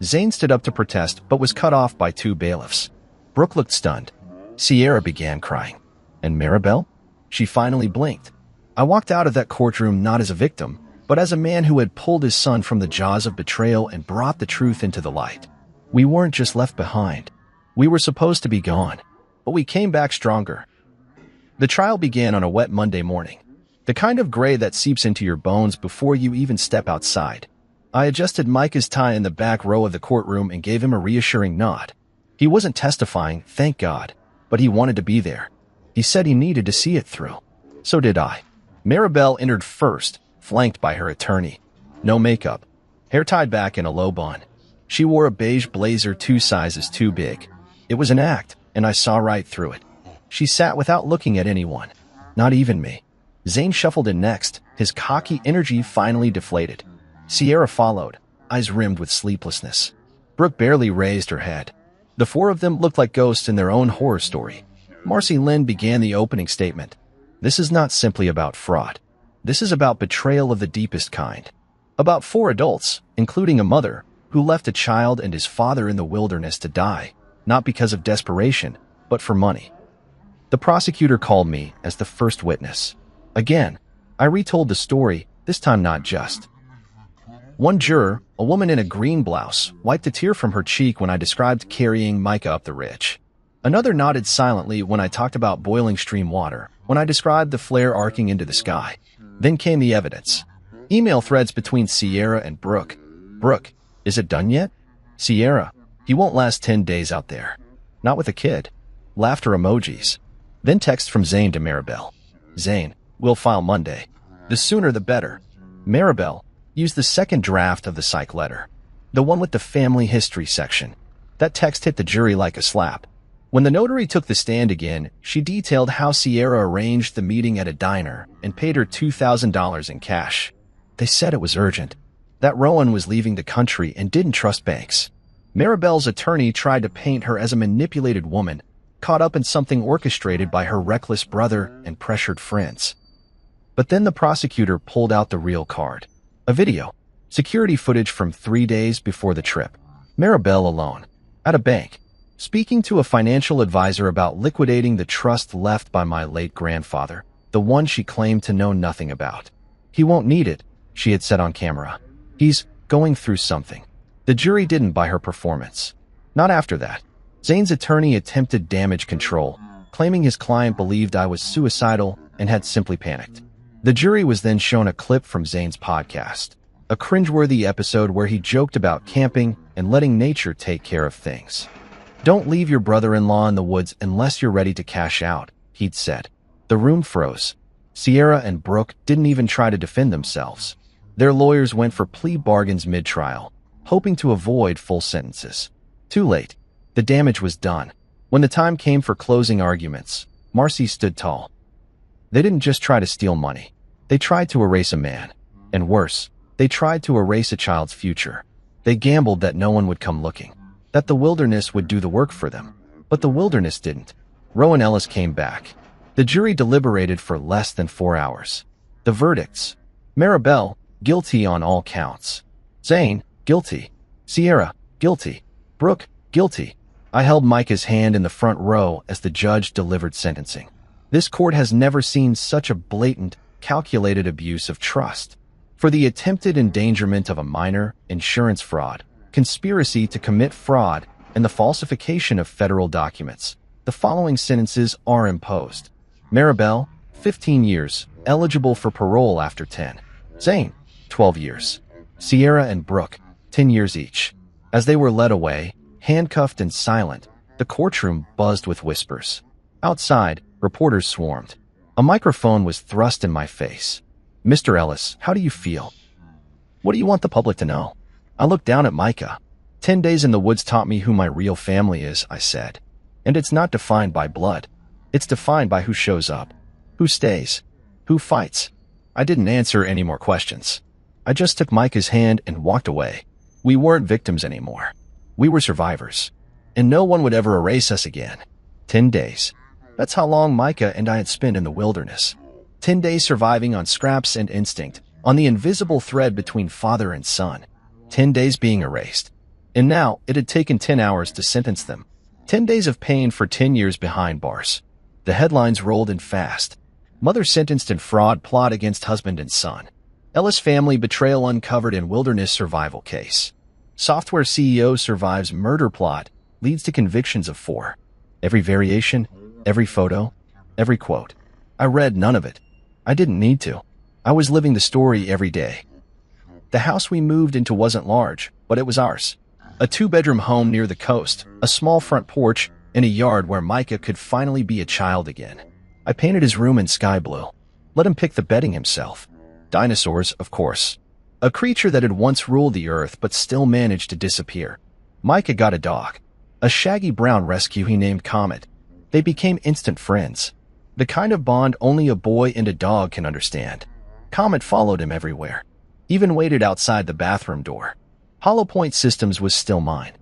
Zane stood up to protest but was cut off by two bailiffs. Brooke looked stunned. Sierra began crying. And Maribel? She finally blinked. I walked out of that courtroom not as a victim, but as a man who had pulled his son from the jaws of betrayal and brought the truth into the light. We weren't just left behind. We were supposed to be gone, but we came back stronger. The trial began on a wet Monday morning, the kind of gray that seeps into your bones before you even step outside. I adjusted Micah's tie in the back row of the courtroom and gave him a reassuring nod. He wasn't testifying, thank God, but he wanted to be there. He said he needed to see it through. So did I. Maribel entered first, flanked by her attorney. No makeup, hair tied back in a low bun. She wore a beige blazer 2 sizes too big. It was an act, and I saw right through it. She sat without looking at anyone, not even me. Zane shuffled in next, his cocky energy finally deflated. Sierra followed, eyes rimmed with sleeplessness. Brooke barely raised her head. The four of them looked like ghosts in their own horror story. Marcy Lynn began the opening statement. This is not simply about fraud. This is about betrayal of the deepest kind. About 4 adults, including a mother, who left a child and his father in the wilderness to die, not because of desperation, but for money. The prosecutor called me as the first witness. Again, I retold the story, this time not just. One juror, a woman in a green blouse, wiped a tear from her cheek when I described carrying Micah up the ridge. Another nodded silently when I talked about boiling stream water, when I described the flare arcing into the sky. Then came the evidence. Email threads between Sierra and Brooke. Brooke, is it done yet? Sierra, he won't last 10 days out there. Not with a kid. Laughter emojis. Then text from Zane to Maribel. Zane, we'll file Monday. The sooner the better. Maribel, use the second draft of the psych letter. The one with the family history section. That text hit the jury like a slap. When the notary took the stand again, she detailed how Sierra arranged the meeting at a diner and paid her $2,000 in cash. They said it was urgent, that Rowan was leaving the country and didn't trust banks. Maribel's attorney tried to paint her as a manipulated woman, caught up in something orchestrated by her reckless brother and pressured friends. But then the prosecutor pulled out the real card. A video. Security footage from 3 days before the trip. Maribel alone. At a bank. Speaking to a financial advisor about liquidating the trust left by my late grandfather, the one she claimed to know nothing about. He won't need it, she had said on camera. He's going through something. The jury didn't buy her performance. Not after that. Zane's attorney attempted damage control, claiming his client believed I was suicidal and had simply panicked. The jury was then shown a clip from Zane's podcast, a cringeworthy episode where he joked about camping and letting nature take care of things. Don't leave your brother-in-law in the woods unless you're ready to cash out, he'd said. The room froze. Sierra and Brooke didn't even try to defend themselves. Their lawyers went for plea bargains mid-trial, hoping to avoid full sentences. Too late. The damage was done. When the time came for closing arguments, Marcy stood tall. They didn't just try to steal money. They tried to erase a man. And worse, they tried to erase a child's future. They gambled that no one would come looking, that the wilderness would do the work for them. But the wilderness didn't. Rowan Ellis came back. The jury deliberated for less than 4 hours. The verdicts: Maribel, guilty on all counts. Zane, guilty. Sierra, guilty. Brooke, guilty. I held Micah's hand in the front row as the judge delivered sentencing. This court has never seen such a blatant, calculated abuse of trust. For the attempted endangerment of a minor, insurance fraud, conspiracy to commit fraud, and the falsification of federal documents, the following sentences are imposed. Maribel, 15 years, eligible for parole after 10. Zane, 12 years. Sierra and Brooke, 10 years each. As they were led away, handcuffed and silent, the courtroom buzzed with whispers. Outside, reporters swarmed. A microphone was thrust in my face. Mr. Ellis, how do you feel? What do you want the public to know? I looked down at Micah. 10 days in the woods taught me who my real family is, I said. And it's not defined by blood. It's defined by who shows up, who stays, who fights. I didn't answer any more questions. I just took Micah's hand and walked away. We weren't victims anymore. We were survivors. And no one would ever erase us again. 10 days. That's how long Micah and I had spent in the wilderness. 10 days surviving on scraps and instinct, on the invisible thread between father and son. 10 days being erased. And now it had taken 10 hours to sentence them. 10 days of pain for 10 years behind bars. The headlines rolled in fast. Mother sentenced in fraud plot against husband and son. Ellis family betrayal uncovered in wilderness survival case. Software CEO survives murder plot, leads to convictions of 4. Every variation, every photo, every quote. I read none of it. I didn't need to. I was living the story every day. The house we moved into wasn't large, but it was ours. A 2-bedroom home near the coast, a small front porch, and a yard where Micah could finally be a child again. I painted his room in sky blue. Let him pick the bedding himself. Dinosaurs, of course. A creature that had once ruled the earth but still managed to disappear. Micah got a dog. A shaggy brown rescue he named Comet. They became instant friends. The kind of bond only a boy and a dog can understand. Comet followed him everywhere. Even waited outside the bathroom door. Hollow Point Systems was still mine.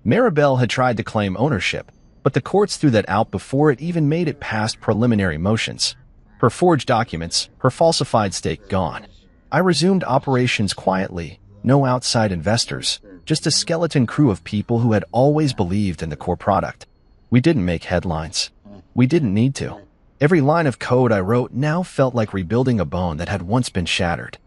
Maribel had tried to claim ownership, but the courts threw that out before it even made it past preliminary motions. Her forged documents, her falsified stake gone. I resumed operations quietly, no outside investors, just a skeleton crew of people who had always believed in the core product. We didn't make headlines. We didn't need to. Every line of code I wrote now felt like rebuilding a bone that had once been shattered.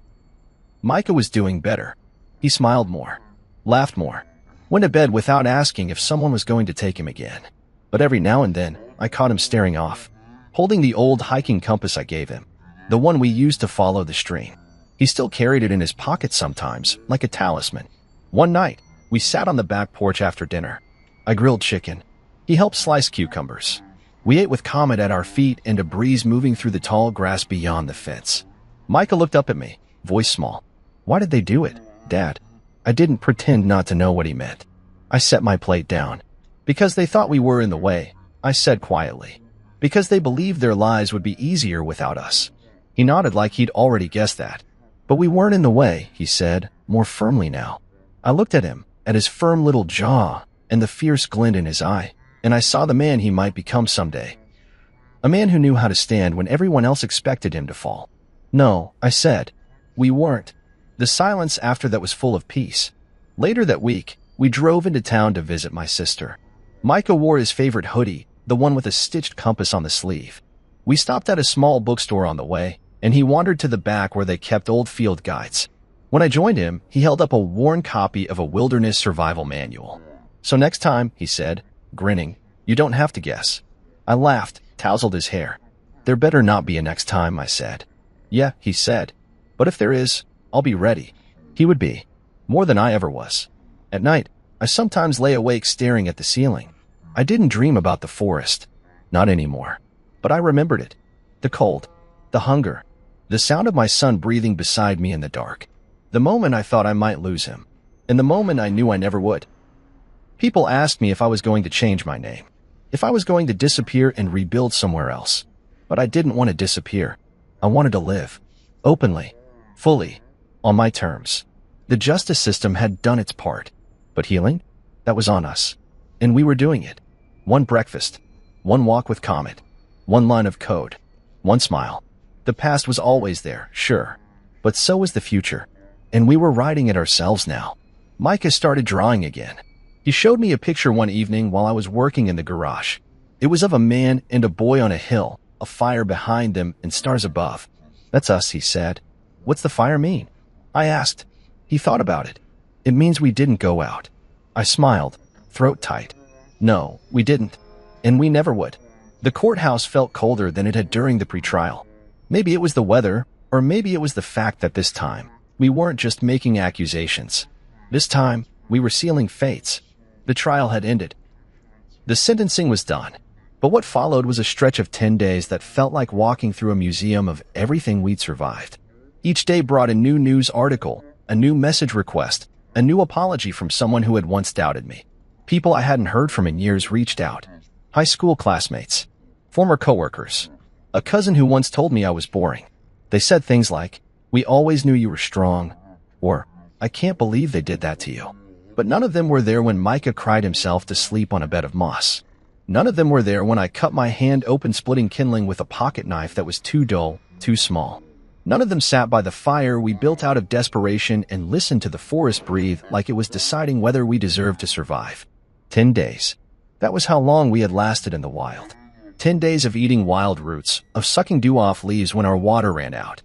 Micah was doing better. He smiled more, laughed more, went to bed without asking if someone was going to take him again. But every now and then, I caught him staring off, holding the old hiking compass I gave him, the one we used to follow the stream. He still carried it in his pocket sometimes, like a talisman. One night, we sat on the back porch after dinner. I grilled chicken. He helped slice cucumbers. We ate with Comet at our feet and a breeze moving through the tall grass beyond the fence. Micah looked up at me, voice small. Why did they do it, Dad? I didn't pretend not to know what he meant. I set my plate down. Because they thought we were in the way, I said quietly. Because they believed their lives would be easier without us. He nodded like he'd already guessed that. But we weren't in the way, he said, more firmly now. I looked at him, at his firm little jaw, and the fierce glint in his eye, and I saw the man he might become someday. A man who knew how to stand when everyone else expected him to fall. No, I said. We weren't. The silence after that was full of peace. Later that week, we drove into town to visit my sister. Micah wore his favorite hoodie, the one with a stitched compass on the sleeve. We stopped at a small bookstore on the way, and he wandered to the back where they kept old field guides. When I joined him, he held up a worn copy of a wilderness survival manual. "So next time," he said, grinning, "you don't have to guess." I laughed, tousled his hair. "There better not be a next time," I said. "Yeah," he said, "but if there is, I'll be ready." He would be. More than I ever was. At night, I sometimes lay awake staring at the ceiling. I didn't dream about the forest. Not anymore. But I remembered it. The cold. The hunger. The sound of my son breathing beside me in the dark. The moment I thought I might lose him. And the moment I knew I never would. People asked me if I was going to change my name. If I was going to disappear and rebuild somewhere else. But I didn't want to disappear. I wanted to live. Openly. Fully. On my terms. The justice system had done its part. But healing? That was on us. And we were doing it. One breakfast. One walk with Comet. One line of code. One smile. The past was always there, sure. But so was the future. And we were writing it ourselves now. Micah started drawing again. He showed me a picture one evening while I was working in the garage. It was of a man and a boy on a hill, a fire behind them and stars above. "That's us," he said. "What's the fire mean?" I asked. He thought about it. "It means we didn't go out." I smiled, throat tight. "No, we didn't. And we never would." The courthouse felt colder than it had during the pretrial. Maybe it was the weather, or maybe it was the fact that this time, we weren't just making accusations. This time, we were sealing fates. The trial had ended. The sentencing was done. But what followed was a stretch of 10 days that felt like walking through a museum of everything we'd survived. Each day brought a new news article, a new message request, a new apology from someone who had once doubted me. People I hadn't heard from in years reached out. High school classmates. Former coworkers. A cousin who once told me I was boring. They said things like, "We always knew you were strong," or, "I can't believe they did that to you." But none of them were there when Micah cried himself to sleep on a bed of moss. None of them were there when I cut my hand open splitting kindling with a pocket knife that was too dull, too small. None of them sat by the fire we built out of desperation and listened to the forest breathe like it was deciding whether we deserved to survive. 10 days. That was how long we had lasted in the wild. 10 days of eating wild roots, of sucking dew off leaves when our water ran out.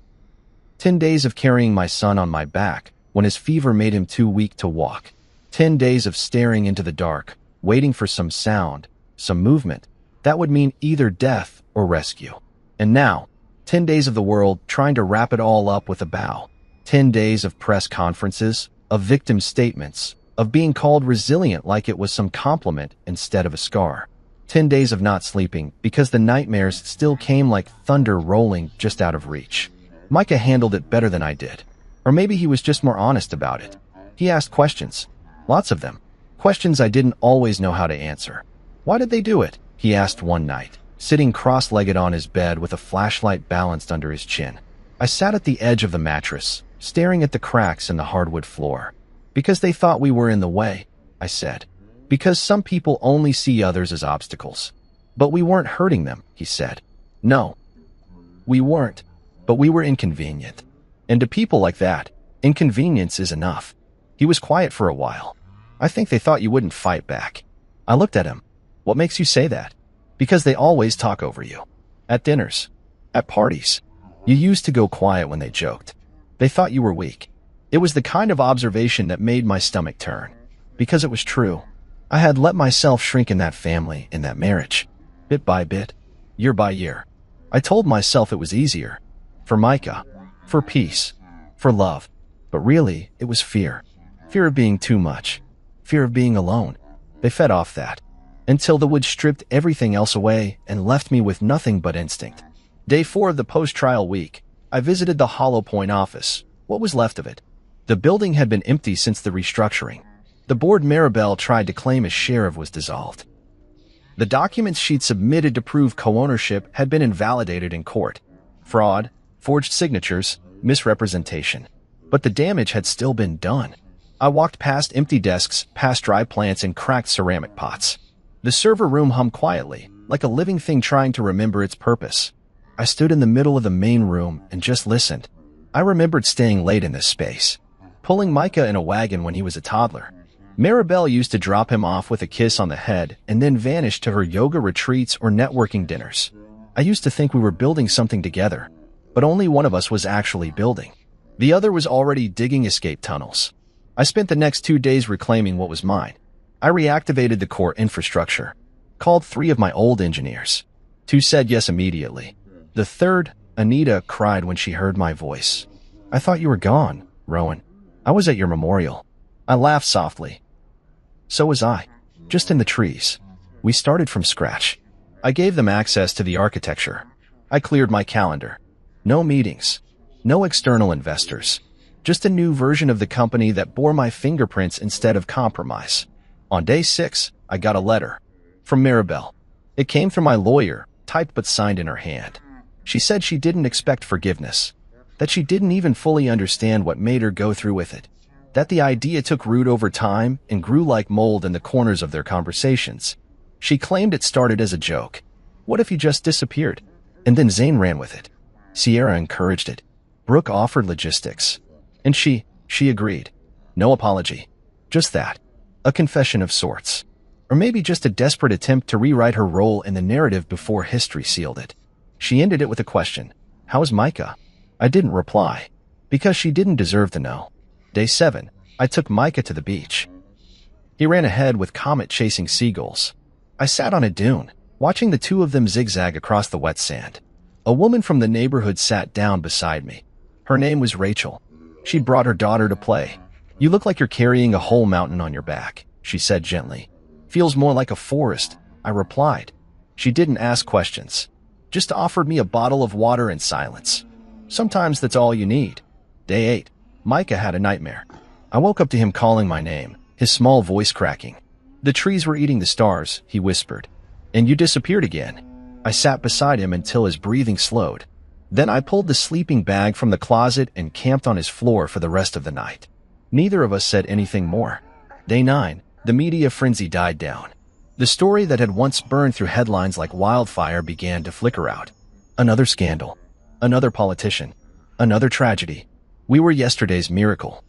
10 days of carrying my son on my back when his fever made him too weak to walk. 10 days of staring into the dark, waiting for some sound, some movement. That would mean either death or rescue. And now, 10 days of the world trying to wrap it all up with a bow. 10 days of press conferences, of victim statements, of being called resilient like it was some compliment instead of a scar. 10 days of not sleeping because the nightmares still came like thunder rolling just out of reach. Micah handled it better than I did. Or maybe he was just more honest about it. He asked questions. Lots of them. Questions I didn't always know how to answer. "Why did they do it?" he asked one night, sitting cross-legged on his bed with a flashlight balanced under his chin. I sat at the edge of the mattress, staring at the cracks in the hardwood floor. "Because they thought we were in the way," I said. "Because some people only see others as obstacles." "But we weren't hurting them," he said. "No, we weren't. But we were inconvenient. And to people like that, inconvenience is enough." He was quiet for a while. "I think they thought you wouldn't fight back." I looked at him. "What makes you say that?" "Because they always talk over you. At dinners. At parties. You used to go quiet when they joked. They thought you were weak." It was the kind of observation that made my stomach turn. Because it was true. I had let myself shrink in that family, in that marriage. Bit by bit. Year by year. I told myself it was easier. For Micah. For peace. For love. But really, it was fear. Fear of being too much. Fear of being alone. They fed off that. Until the woods stripped everything else away and left me with nothing but instinct. Day 4 of the post-trial week, I visited the Hollow Point office. What was left of it? The building had been empty since the restructuring. The board Maribel tried to claim his share of was dissolved. The documents she'd submitted to prove co-ownership had been invalidated in court. Fraud, forged signatures, misrepresentation. But the damage had still been done. I walked past empty desks, past dry plants and cracked ceramic pots. The server room hummed quietly, like a living thing trying to remember its purpose. I stood in the middle of the main room and just listened. I remembered staying late in this space. Pulling Micah in a wagon when he was a toddler. Maribel used to drop him off with a kiss on the head and then vanish to her yoga retreats or networking dinners. I used to think we were building something together, but only one of us was actually building. The other was already digging escape tunnels. I spent the next 2 days reclaiming what was mine. I reactivated the core infrastructure, called 3 of my old engineers. 2 said yes immediately. The third, Anita, cried when she heard my voice. I thought you were gone, Rowan. I was at your memorial. I laughed softly. So was I, just in the trees. We started from scratch. I gave them access to the architecture. I cleared my calendar. No meetings. No external investors. Just a new version of the company that bore my fingerprints instead of compromise. On day 6, I got a letter. From Maribel. It came through my lawyer, typed but signed in her hand. She said she didn't expect forgiveness. That she didn't even fully understand what made her go through with it. That the idea took root over time and grew like mold in the corners of their conversations. She claimed it started as a joke. What if he just disappeared? And then Zane ran with it. Sierra encouraged it. Brooke offered logistics. And she agreed. No apology. Just that. A confession of sorts. Or maybe just a desperate attempt to rewrite her role in the narrative before history sealed it. She ended it with a question. How's Micah? I didn't reply. Because she didn't deserve to know. Day 7, I took Micah to the beach. He ran ahead with Comet chasing seagulls. I sat on a dune, watching the 2 of them zigzag across the wet sand. A woman from the neighborhood sat down beside me. Her name was Rachel. She'd brought her daughter to play. You look like you're carrying a whole mountain on your back, she said gently. Feels more like a forest, I replied. She didn't ask questions. Just offered me a bottle of water in silence. Sometimes that's all you need. Day 8. Micah had a nightmare. I woke up to him calling my name, his small voice cracking. The trees were eating the stars, he whispered. And you disappeared again. I sat beside him until his breathing slowed. Then I pulled the sleeping bag from the closet and camped on his floor for the rest of the night. Neither of us said anything more. Day 9. The media frenzy died down. The story that had once burned through headlines like wildfire began to flicker out. Another scandal. Another politician. Another tragedy. We were yesterday's miracle.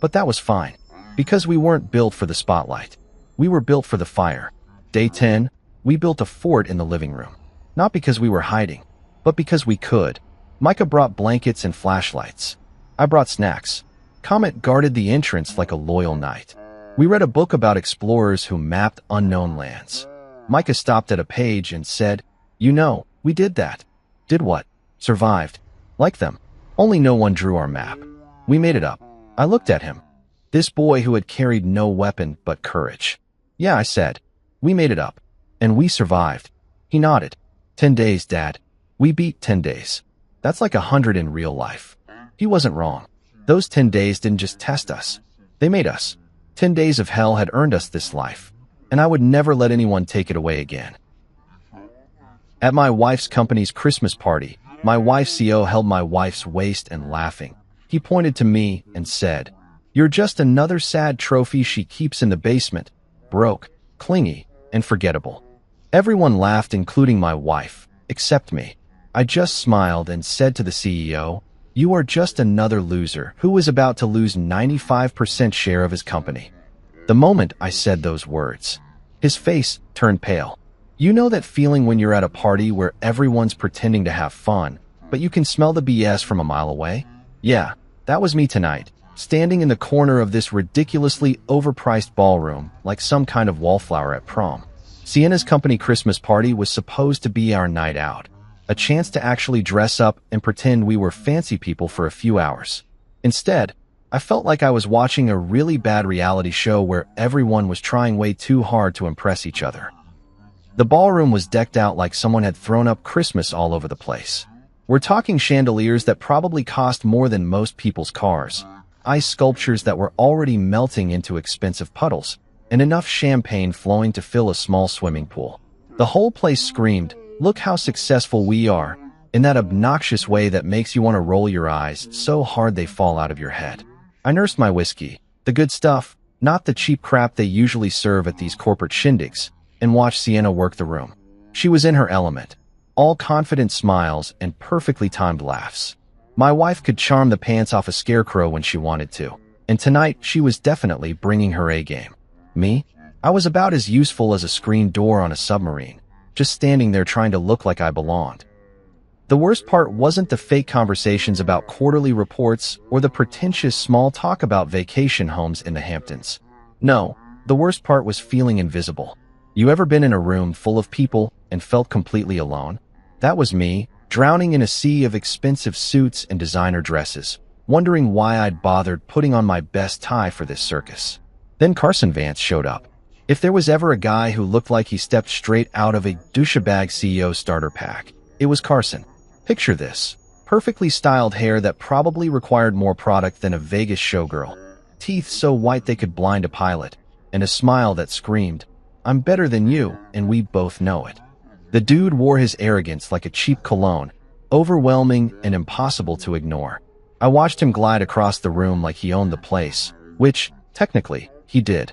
But that was fine, because we weren't built for the spotlight. We were built for the fire. Day 10, we built a fort in the living room. Not because we were hiding, but because we could. Micah brought blankets and flashlights. I brought snacks. Comet guarded the entrance like a loyal knight. We read a book about explorers who mapped unknown lands. Micah stopped at a page and said, "You know, we did that." Did what? Survived. Like them. Only no one drew our map. We made it up. I looked at him. This boy who had carried no weapon but courage. Yeah, I said. We made it up. And we survived. He nodded. 10 days, Dad. We beat 10 days. That's like 100 in real life. He wasn't wrong. Those 10 days didn't just test us. They made us. 10 days of hell had earned us this life. And I would never let anyone take it away again. At my wife's company's Christmas party, my wife's CEO held my wife's waist and laughing. He pointed to me and said, "You're just another sad trophy she keeps in the basement. Broke, clingy, and forgettable." Everyone laughed, including my wife, except me. I just smiled and said to the CEO, "You are just another loser who was about to lose 95% share of his company." The moment I said those words, his face turned pale. You know that feeling when you're at a party where everyone's pretending to have fun, but you can smell the BS from a mile away? Yeah, that was me tonight, standing in the corner of this ridiculously overpriced ballroom like some kind of wallflower at prom. Sienna's company Christmas party was supposed to be our night out, a chance to actually dress up and pretend we were fancy people for a few hours. Instead, I felt like I was watching a really bad reality show where everyone was trying way too hard to impress each other. The ballroom was decked out like someone had thrown up Christmas all over the place. We're talking chandeliers that probably cost more than most people's cars, ice sculptures that were already melting into expensive puddles, and enough champagne flowing to fill a small swimming pool. The whole place screamed, "Look how successful we are," in that obnoxious way that makes you want to roll your eyes so hard they fall out of your head. I nursed my whiskey, the good stuff, not the cheap crap they usually serve at these corporate shindigs, and watched Sienna work the room. She was in her element, all confident smiles and perfectly timed laughs. My wife could charm the pants off a scarecrow when she wanted to. And tonight, she was definitely bringing her A game. Me? I was about as useful as a screen door on a submarine, just standing there trying to look like I belonged. The worst part wasn't the fake conversations about quarterly reports or the pretentious small talk about vacation homes in the Hamptons. No, the worst part was feeling invisible. You ever been in a room full of people and felt completely alone? That was me, drowning in a sea of expensive suits and designer dresses, wondering why I'd bothered putting on my best tie for this circus. Then Carson Vance showed up. If there was ever a guy who looked like he stepped straight out of a douchebag CEO starter pack, it was Carson. Picture this. Perfectly styled hair that probably required more product than a Vegas showgirl. Teeth so white they could blind a pilot. And a smile that screamed, "I'm better than you, and we both know it." The dude wore his arrogance like a cheap cologne, overwhelming and impossible to ignore. I watched him glide across the room like he owned the place, which, technically, he did.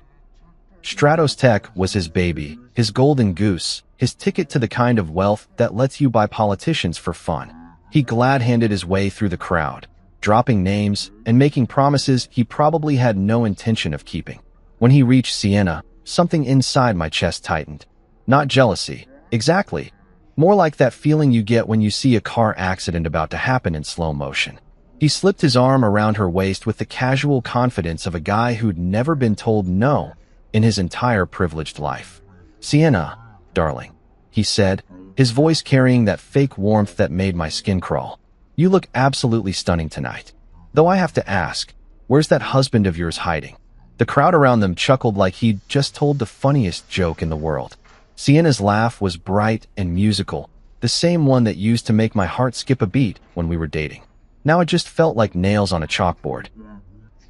Stratos Tech was his baby, his golden goose, his ticket to the kind of wealth that lets you buy politicians for fun. He glad-handed his way through the crowd, dropping names and making promises he probably had no intention of keeping. When he reached Sienna, something inside my chest tightened. Not jealousy, exactly. More like that feeling you get when you see a car accident about to happen in slow motion. He slipped his arm around her waist with the casual confidence of a guy who'd never been told no in his entire privileged life. "Sienna, darling," he said, his voice carrying that fake warmth that made my skin crawl. "You look absolutely stunning tonight. Though I have to ask, where's that husband of yours hiding?" The crowd around them chuckled like he'd just told the funniest joke in the world. Sienna's laugh was bright and musical, the same one that used to make my heart skip a beat when we were dating. Now it just felt like nails on a chalkboard.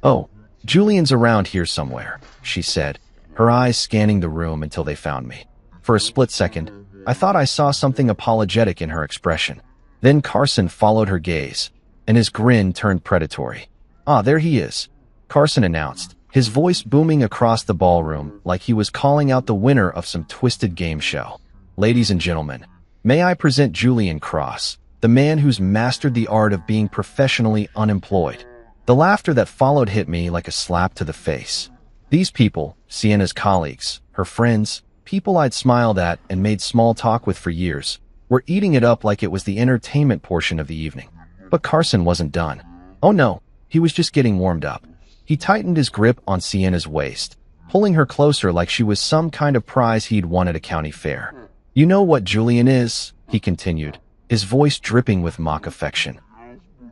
"Oh, Julian's around here somewhere," she said, her eyes scanning the room until they found me. For a split second, I thought I saw something apologetic in her expression. Then Carson followed her gaze, and his grin turned predatory. "Ah, there he is," Carson announced, his voice booming across the ballroom like he was calling out the winner of some twisted game show. "Ladies and gentlemen, may I present Julian Cross, the man who's mastered the art of being professionally unemployed." The laughter that followed hit me like a slap to the face. These people, Sienna's colleagues, her friends, people I'd smiled at and made small talk with for years, were eating it up like it was the entertainment portion of the evening. But Carson wasn't done. Oh no, he was just getting warmed up. He tightened his grip on Sienna's waist, pulling her closer like she was some kind of prize he'd won at a county fair. "You know what Julian is," he continued, his voice dripping with mock affection.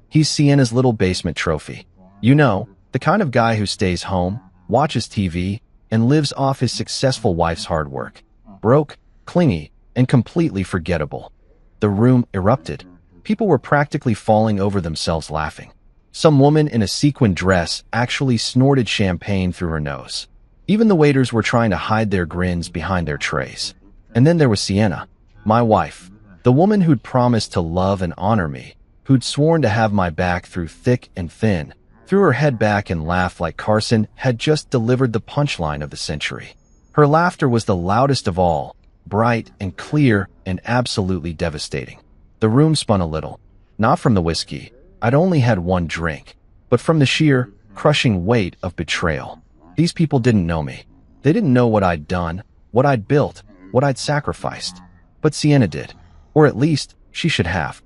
"He's Sienna's little basement trophy. You know, the kind of guy who stays home, watches TV, and lives off his successful wife's hard work. Broke, clingy, and completely forgettable." The room erupted. People were practically falling over themselves laughing. Some woman in a sequin dress actually snorted champagne through her nose. Even the waiters were trying to hide their grins behind their trays. And then there was Sienna, my wife, the woman who'd promised to love and honor me, who'd sworn to have my back through thick and thin, threw her head back and laughed like Carson had just delivered the punchline of the century. Her laughter was the loudest of all, bright and clear and absolutely devastating. The room spun a little, not from the whiskey. I'd only had one drink, but from the sheer, crushing weight of betrayal. These people didn't know me. They didn't know what I'd done, what I'd built, what I'd sacrificed. But Sienna did. Or at least, she should have.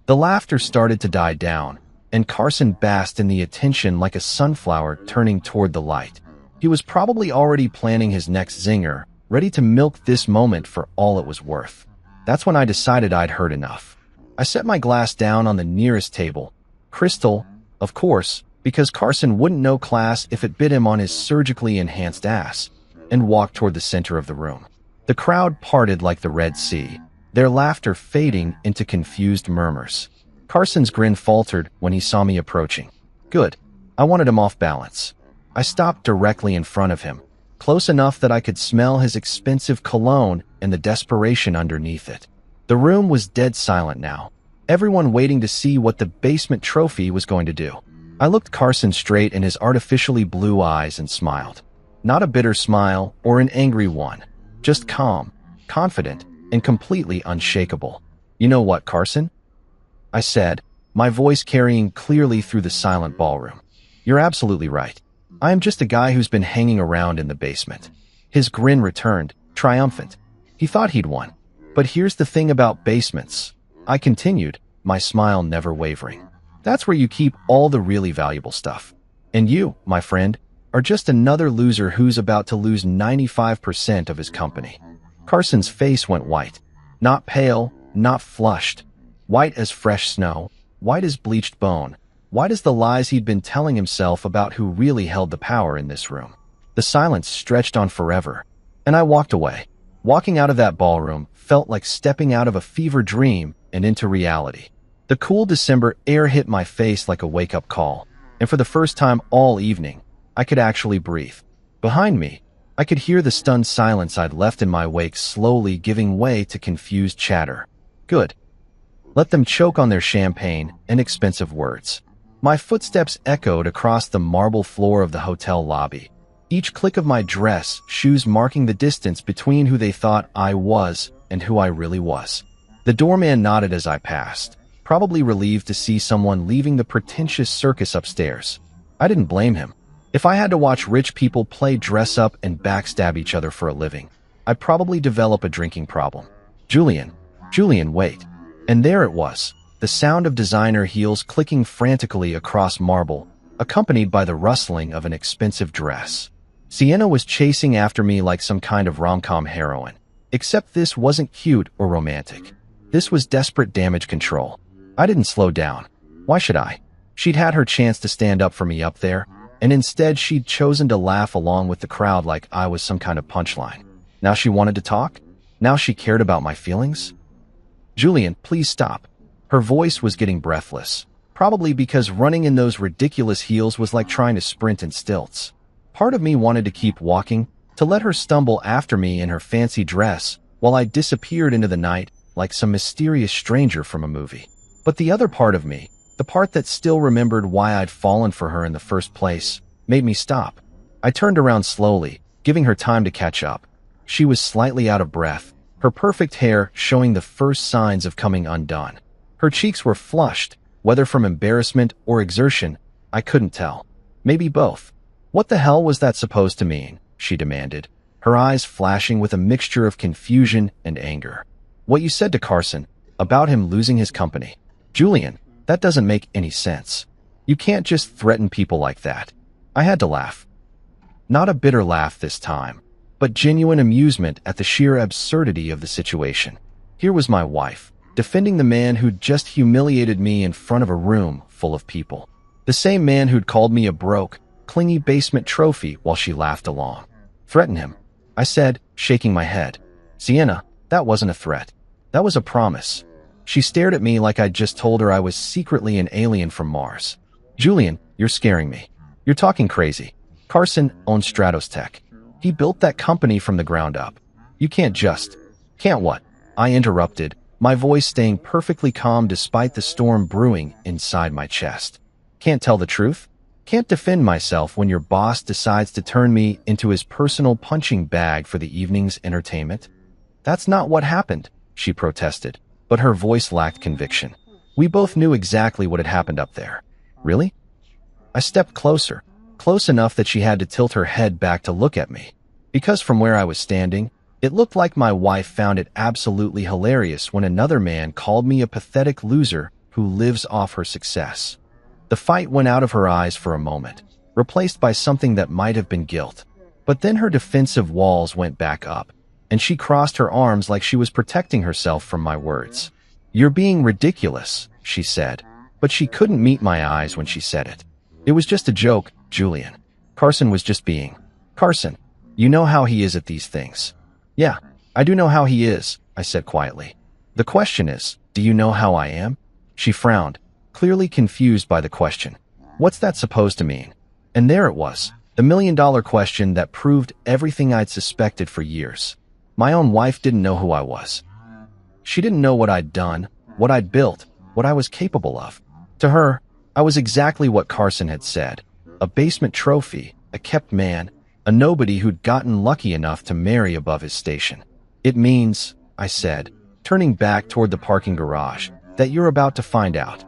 The laughter started to die down, and Carson basked in the attention like a sunflower turning toward the light. He was probably already planning his next zinger, ready to milk this moment for all it was worth. That's when I decided I'd heard enough. I set my glass down on the nearest table. Crystal, of course, because Carson wouldn't know class if it bit him on his surgically enhanced ass, and walked toward the center of the room. The crowd parted like the Red Sea, their laughter fading into confused murmurs. Carson's grin faltered when he saw me approaching. Good. I wanted him off balance. I stopped directly in front of him, close enough that I could smell his expensive cologne and the desperation underneath it. The room was dead silent now, everyone waiting to see what the basement trophy was going to do. I looked Carson straight in his artificially blue eyes and smiled. Not a bitter smile or an angry one, just calm, confident, and completely unshakable. "You know what, Carson?" I said, my voice carrying clearly through the silent ballroom. You're absolutely right. I am just a guy who's been hanging around in the basement. His grin returned, triumphant. He thought he'd won. But here's the thing about basements, I continued, my smile never wavering. That's where you keep all the really valuable stuff. And you, my friend, are just another loser who's about to lose 95% of his company. Carson's face went white. Not pale, not flushed. White as fresh snow, white as bleached bone, white as the lies he'd been telling himself about who really held the power in this room. The silence stretched on forever, and I walked away. Walking out of that ballroom felt like stepping out of a fever dream and into reality. The cool December air hit my face like a wake-up call, and for the first time all evening, I could actually breathe. Behind me, I could hear the stunned silence I'd left in my wake slowly giving way to confused chatter. Good. Let them choke on their champagne and expensive words. My footsteps echoed across the marble floor of the hotel lobby. Each click of my dress, shoes marking the distance between who they thought I was and who I really was. The doorman nodded as I passed, probably relieved to see someone leaving the pretentious circus upstairs. I didn't blame him. If I had to watch rich people play dress-up and backstab each other for a living, I'd probably develop a drinking problem. Julian, wait. And there it was, the sound of designer heels clicking frantically across marble, accompanied by the rustling of an expensive dress. Sienna was chasing after me like some kind of rom-com heroine, except this wasn't cute or romantic. This was desperate damage control. I didn't slow down. Why should I? She'd had her chance to stand up for me up there, and instead she'd chosen to laugh along with the crowd like I was some kind of punchline. Now she wanted to talk? Now she cared about my feelings? Julian, please stop. Her voice was getting breathless, probably because running in those ridiculous heels was like trying to sprint in stilts. Part of me wanted to keep walking, to let her stumble after me in her fancy dress while I disappeared into the night like some mysterious stranger from a movie. But the other part of me, the part that still remembered why I'd fallen for her in the first place, made me stop. I turned around slowly, giving her time to catch up. She was slightly out of breath, her perfect hair showing the first signs of coming undone. Her cheeks were flushed, whether from embarrassment or exertion, I couldn't tell. Maybe both. What the hell was that supposed to mean? She demanded, her eyes flashing with a mixture of confusion and anger. What you said to Carson, about him losing his company. Julian, that doesn't make any sense. You can't just threaten people like that. I had to laugh. Not a bitter laugh this time, but genuine amusement at the sheer absurdity of the situation. Here was my wife, defending the man who'd just humiliated me in front of a room full of people. The same man who'd called me a broke, clingy basement trophy while she laughed along. Threaten him, I said, shaking my head. Sienna, that wasn't a threat. That was a promise. She stared at me like I'd just told her I was secretly an alien from Mars. Julian, you're scaring me. You're talking crazy. Carson owns Stratos Tech. He built that company from the ground up. You can't just... Can't what? I interrupted, my voice staying perfectly calm despite the storm brewing inside my chest. Can't tell the truth? Can't defend myself when your boss decides to turn me into his personal punching bag for the evening's entertainment? That's not what happened, she protested, but her voice lacked conviction. We both knew exactly what had happened up there. Really? I stepped closer, close enough that she had to tilt her head back to look at me. Because from where I was standing, it looked like my wife found it absolutely hilarious when another man called me a pathetic loser who lives off her success. The fight went out of her eyes for a moment, replaced by something that might have been guilt. But then her defensive walls went back up, and she crossed her arms like she was protecting herself from my words. You're being ridiculous, she said, but she couldn't meet my eyes when she said it. It was just a joke, Julian. Carson was just being. Carson, you know how he is at these things. Yeah, I do know how he is, I said quietly. The question is, do you know how I am? She frowned, clearly confused by the question. What's that supposed to mean? And there it was, the million-dollar question that proved everything I'd suspected for years. My own wife didn't know who I was. She didn't know what I'd done, what I'd built, what I was capable of. To her, I was exactly what Carson had said, a basement trophy, a kept man, a nobody who'd gotten lucky enough to marry above his station. It means, I said, turning back toward the parking garage, that you're about to find out.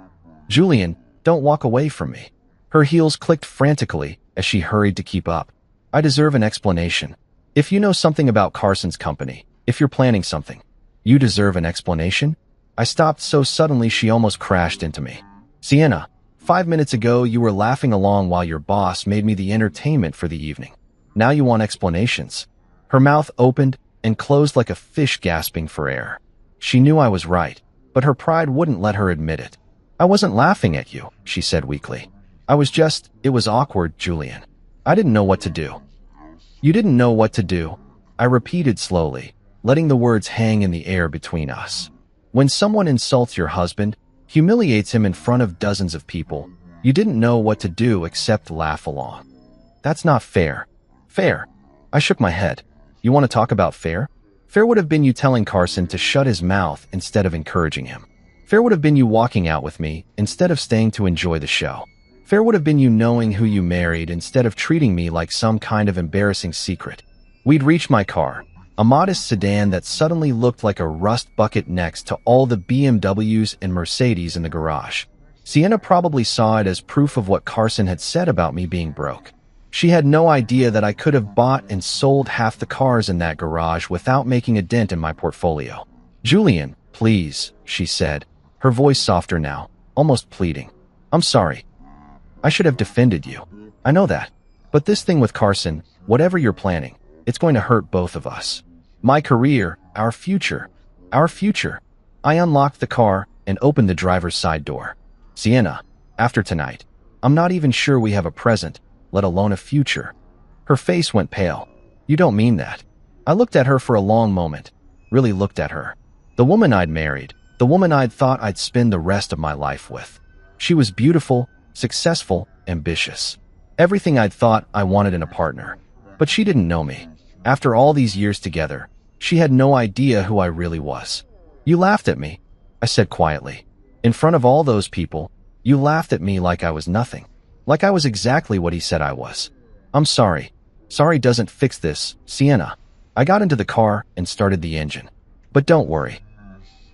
Julian, don't walk away from me. Her heels clicked frantically as she hurried to keep up. I deserve an explanation. If you know something about Carson's company, if you're planning something, you deserve an explanation? I stopped so suddenly she almost crashed into me. Sienna, 5 minutes ago you were laughing along while your boss made me the entertainment for the evening. Now you want explanations. Her mouth opened and closed like a fish gasping for air. She knew I was right, but her pride wouldn't let her admit it. I wasn't laughing at you, she said weakly. It was awkward, Julian. I didn't know what to do. You didn't know what to do, I repeated slowly, letting the words hang in the air between us. When someone insults your husband, humiliates him in front of dozens of people, you didn't know what to do except laugh along. That's not fair. Fair. I shook my head. You want to talk about fair? Fair would have been you telling Carson to shut his mouth instead of encouraging him. Fair would have been you walking out with me instead of staying to enjoy the show. Fair would have been you knowing who you married instead of treating me like some kind of embarrassing secret. We'd reached my car, a modest sedan that suddenly looked like a rust bucket next to all the BMWs and Mercedes in the garage. Sienna probably saw it as proof of what Carson had said about me being broke. She had no idea that I could have bought and sold half the cars in that garage without making a dent in my portfolio. Julian, please, she said, her voice softer now, almost pleading. I'm sorry. I should have defended you. I know that. But this thing with Carson, whatever you're planning, it's going to hurt both of us. My career, our future. Our future. I unlocked the car and opened the driver's side door. Sienna, after tonight, I'm not even sure we have a present, let alone a future. Her face went pale. You don't mean that. I looked at her for a long moment, really looked at her. The woman I'd married, the woman I'd thought I'd spend the rest of my life with. She was beautiful, successful, ambitious. Everything I'd thought I wanted in a partner. But she didn't know me. After all these years together, she had no idea who I really was. You laughed at me, I said quietly. In front of all those people, you laughed at me like I was nothing. Like I was exactly what he said I was. I'm sorry. Sorry doesn't fix this, Sienna. I got into the car and started the engine. But don't worry.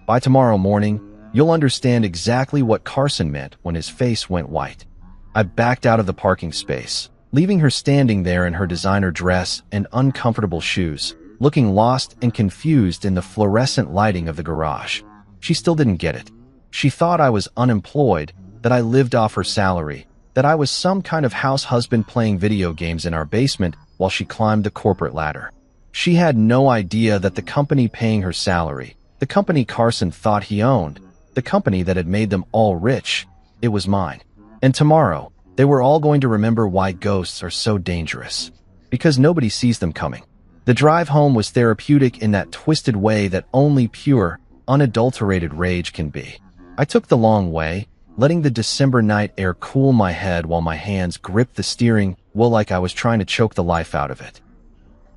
By tomorrow morning, you'll understand exactly what Carson meant when his face went white. I backed out of the parking space, leaving her standing there in her designer dress and uncomfortable shoes, looking lost and confused in the fluorescent lighting of the garage. She still didn't get it. She thought I was unemployed, that I lived off her salary, that I was some kind of house husband playing video games in our basement while she climbed the corporate ladder. She had no idea that the company paying her salary, the company Carson thought he owned, the company that had made them all rich, it was mine. And tomorrow, they were all going to remember why ghosts are so dangerous. Because nobody sees them coming. The drive home was therapeutic in that twisted way that only pure, unadulterated rage can be. I took the long way, letting the December night air cool my head while my hands gripped the steering wheel like I was trying to choke the life out of it.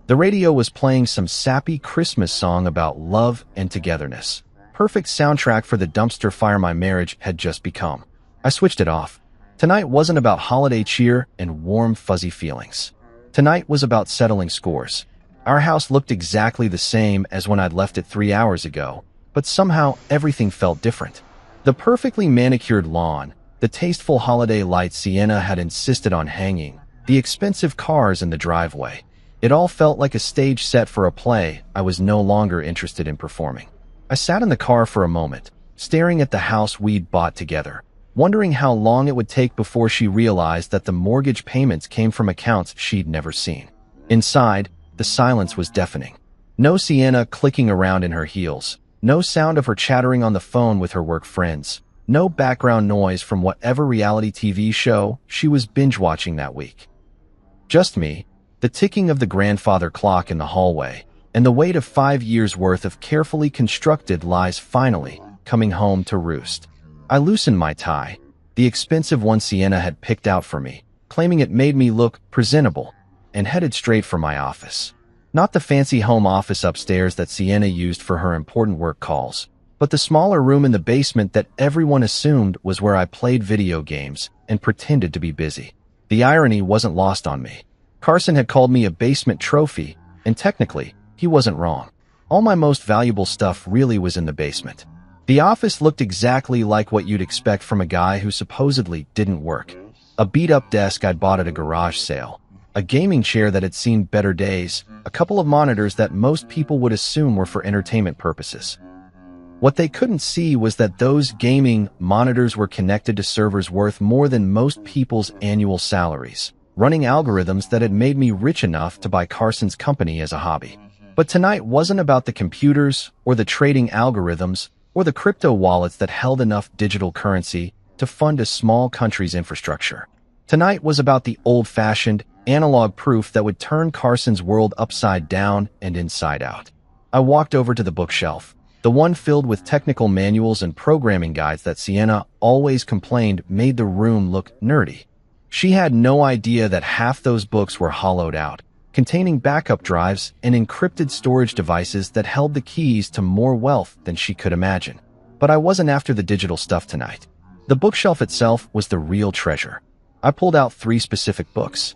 The radio was playing some sappy Christmas song about love and togetherness. Perfect soundtrack for the dumpster fire my marriage had just become. I switched it off. Tonight wasn't about holiday cheer and warm, fuzzy feelings. Tonight was about settling scores. Our house looked exactly the same as when I'd left it 3 hours ago, but somehow everything felt different. The perfectly manicured lawn, the tasteful holiday lights Sienna had insisted on hanging, the expensive cars in the driveway. It all felt like a stage set for a play I was no longer interested in performing. I sat in the car for a moment, staring at the house we'd bought together, wondering how long it would take before she realized that the mortgage payments came from accounts she'd never seen. Inside, the silence was deafening. No Sienna clicking around in her heels, no sound of her chattering on the phone with her work friends, no background noise from whatever reality TV show she was binge-watching that week. Just me, the ticking of the grandfather clock in the hallway, and the weight of 5 years' worth of carefully constructed lies finally coming home to roost. I loosened my tie, the expensive one Sienna had picked out for me, claiming it made me look presentable, and headed straight for my office. Not the fancy home office upstairs that Sienna used for her important work calls, but the smaller room in the basement that everyone assumed was where I played video games and pretended to be busy. The irony wasn't lost on me. Carson had called me a basement trophy, and technically, he wasn't wrong. All my most valuable stuff really was in the basement. The office looked exactly like what you'd expect from a guy who supposedly didn't work. A beat-up desk I'd bought at a garage sale, a gaming chair that had seen better days, a couple of monitors that most people would assume were for entertainment purposes. What they couldn't see was that those gaming monitors were connected to servers worth more than most people's annual salaries, running algorithms that had made me rich enough to buy Carson's company as a hobby. But tonight wasn't about the computers or the trading algorithms or the crypto wallets that held enough digital currency to fund a small country's infrastructure. Tonight was about the old-fashioned, analog proof that would turn Carson's world upside down and inside out. I walked over to the bookshelf, the one filled with technical manuals and programming guides that Sienna always complained made the room look nerdy. She had no idea that half those books were hollowed out, containing backup drives and encrypted storage devices that held the keys to more wealth than she could imagine. But I wasn't after the digital stuff tonight. The bookshelf itself was the real treasure. I pulled out 3 specific books: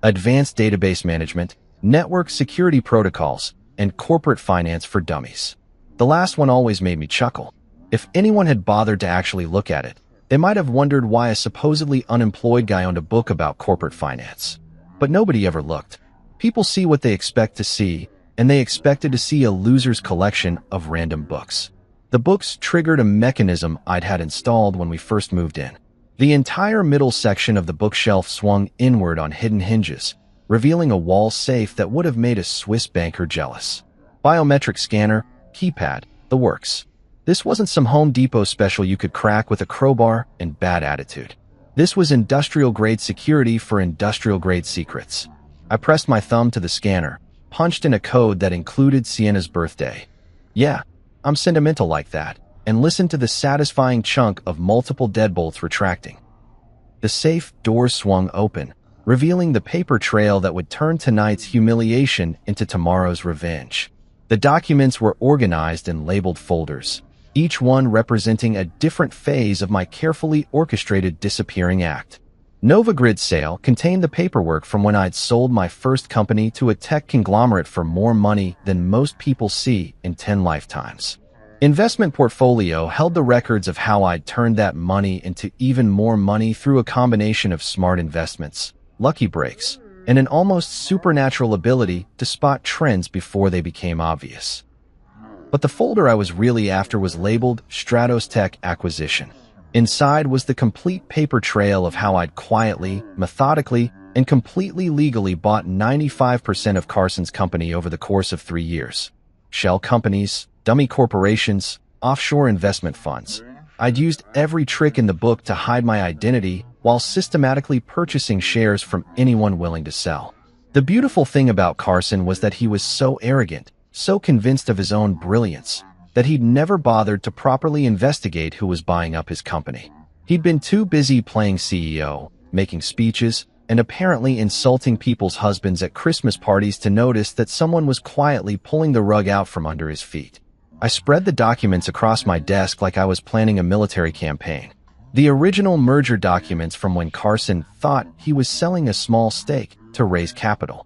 Advanced Database Management, Network Security Protocols, and Corporate Finance for Dummies. The last one always made me chuckle. If anyone had bothered to actually look at it, they might have wondered why a supposedly unemployed guy owned a book about corporate finance. But nobody ever looked. People see what they expect to see, and they expected to see a loser's collection of random books. The books triggered a mechanism I'd had installed when we first moved in. The entire middle section of the bookshelf swung inward on hidden hinges, revealing a wall safe that would have made a Swiss banker jealous. Biometric scanner, keypad, the works. This wasn't some Home Depot special you could crack with a crowbar and bad attitude. This was industrial-grade security for industrial-grade secrets. I pressed my thumb to the scanner, punched in a code that included Sienna's birthday. Yeah, I'm sentimental like that, and listened to the satisfying chunk of multiple deadbolts retracting. The safe door swung open, revealing the paper trail that would turn tonight's humiliation into tomorrow's revenge. The documents were organized in labeled folders, each one representing a different phase of my carefully orchestrated disappearing act. NovaGrid sale contained the paperwork from when I'd sold my first company to a tech conglomerate for more money than most people see in 10 lifetimes. Investment portfolio held the records of how I'd turned that money into even more money through a combination of smart investments, lucky breaks, and an almost supernatural ability to spot trends before they became obvious. But the folder I was really after was labeled Stratos Tech Acquisition. Inside was the complete paper trail of how I'd quietly, methodically, and completely legally bought 95% of Carson's company over the course of 3 years. Shell companies, dummy corporations, offshore investment funds. I'd used every trick in the book to hide my identity while systematically purchasing shares from anyone willing to sell. The beautiful thing about Carson was that he was so arrogant, so convinced of his own brilliance, that he'd never bothered to properly investigate who was buying up his company. He'd been too busy playing CEO, making speeches, and apparently insulting people's husbands at Christmas parties to notice that someone was quietly pulling the rug out from under his feet. I spread the documents across my desk like I was planning a military campaign. The original merger documents from when Carson thought he was selling a small stake to raise capital.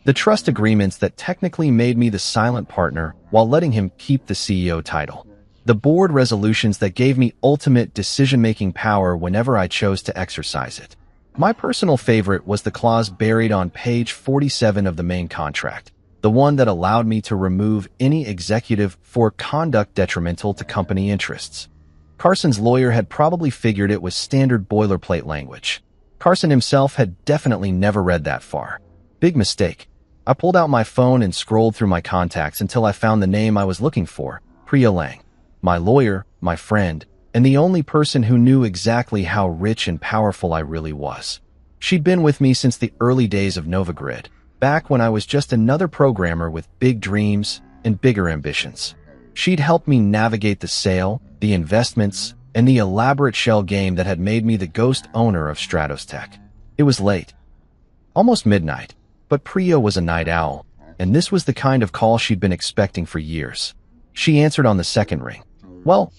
The trust agreements that technically made me the silent partner while letting him keep the CEO title. The board resolutions that gave me ultimate decision-making power whenever I chose to exercise it. My personal favorite was the clause buried on page 47 of the main contract, the one that allowed me to remove any executive for conduct detrimental to company interests. Carson's lawyer had probably figured it was standard boilerplate language. Carson himself had definitely never read that far. Big mistake. I pulled out my phone and scrolled through my contacts until I found the name I was looking for, Priya Lang. My lawyer, my friend, and the only person who knew exactly how rich and powerful I really was. She'd been with me since the early days of NovaGrid, back when I was just another programmer with big dreams and bigger ambitions. She'd helped me navigate the sale, the investments, and the elaborate shell game that had made me the ghost owner of Stratos Tech. It was late, almost midnight, but Priya was a night owl, and this was the kind of call she'd been expecting for years. She answered on the second ring. Well,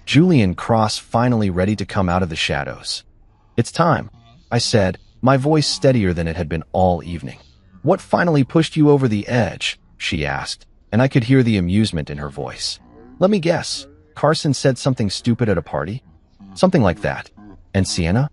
Julian Cross finally ready to come out of the shadows. It's time, I said, my voice steadier than it had been all evening. What finally pushed you over the edge? She asked, and I could hear the amusement in her voice. Let me guess. Carson said something stupid at a party? Something like that. And Sienna?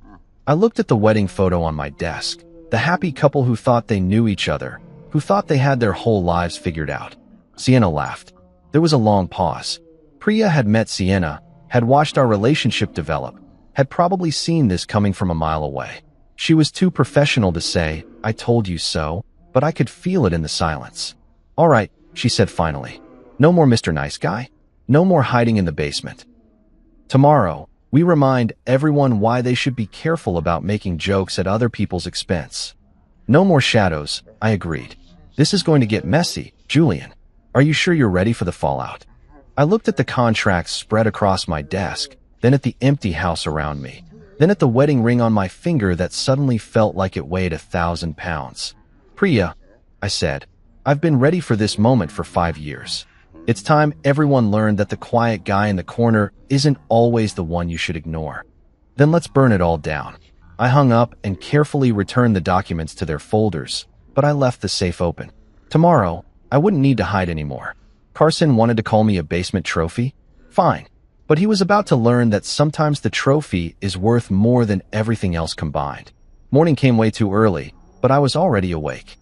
I looked at the wedding photo on my desk, the happy couple who thought they knew each other, who thought they had their whole lives figured out. Sienna laughed. There was a long pause. Priya had met Sienna, had watched our relationship develop, had probably seen this coming from a mile away. She was too professional to say, "I told you so," but I could feel it in the silence. "All right," she said finally. "No more Mr. Nice Guy. No more hiding in the basement. Tomorrow, we remind everyone why they should be careful about making jokes at other people's expense." "No more shadows," I agreed. "This is going to get messy, Julian. Are you sure you're ready for the fallout?" I looked at the contracts spread across my desk, then at the empty house around me, then at the wedding ring on my finger that suddenly felt like it weighed 1,000 pounds. "Priya," I said, "I've been ready for this moment for 5 years. It's time everyone learned that the quiet guy in the corner isn't always the one you should ignore. Then let's burn it all down." I hung up and carefully returned the documents to their folders, but I left the safe open. Tomorrow, I wouldn't need to hide anymore. Carson wanted to call me a basement trophy? Fine. But he was about to learn that sometimes the trophy is worth more than everything else combined. Morning came way too early, but I was already awake.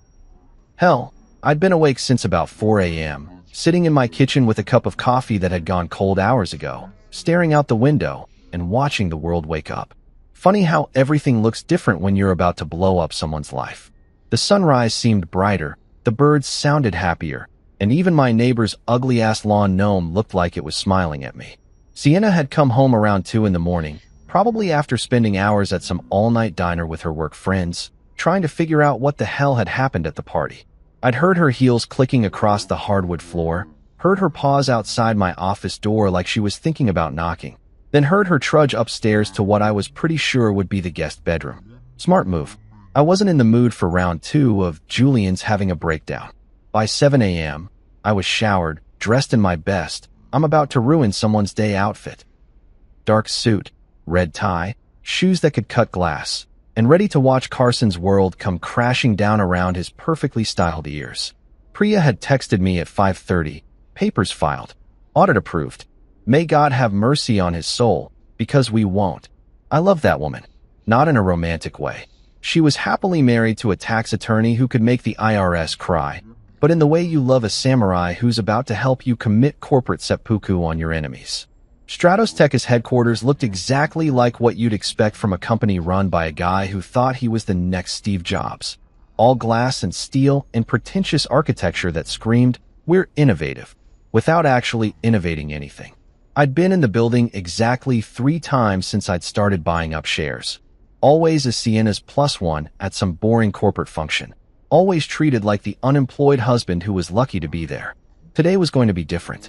Hell, I'd been awake since about 4 a.m., sitting in my kitchen with a cup of coffee that had gone cold hours ago, staring out the window and watching the world wake up. Funny how everything looks different when you're about to blow up someone's life. The sunrise seemed brighter, the birds sounded happier, and even my neighbor's ugly-ass lawn gnome looked like it was smiling at me. Sienna had come home around 2 in the morning, probably after spending hours at some all-night diner with her work friends, trying to figure out what the hell had happened at the party. I'd heard her heels clicking across the hardwood floor, heard her pause outside my office door like she was thinking about knocking, then heard her trudge upstairs to what I was pretty sure would be the guest bedroom. Smart move. I wasn't in the mood for round 2 of Julian's having a breakdown. By 7 a.m., I was showered, dressed in my best, I'm about to ruin someone's day outfit. Dark suit, red tie, shoes that could cut glass, and ready to watch Carson's world come crashing down around his perfectly styled ears. Priya had texted me at 5:30, papers filed, audit approved. May God have mercy on his soul, because we won't. I love that woman. Not in a romantic way. She was happily married to a tax attorney who could make the IRS cry, but in the way you love a samurai who's about to help you commit corporate seppuku on your enemies. Stratos Tech's headquarters looked exactly like what you'd expect from a company run by a guy who thought he was the next Steve Jobs. All glass and steel and pretentious architecture that screamed, "We're innovative," without actually innovating anything. I'd been in the building exactly 3 times since I'd started buying up shares. Always as Sienna's +1 at some boring corporate function. Always treated like the unemployed husband who was lucky to be there. Today was going to be different.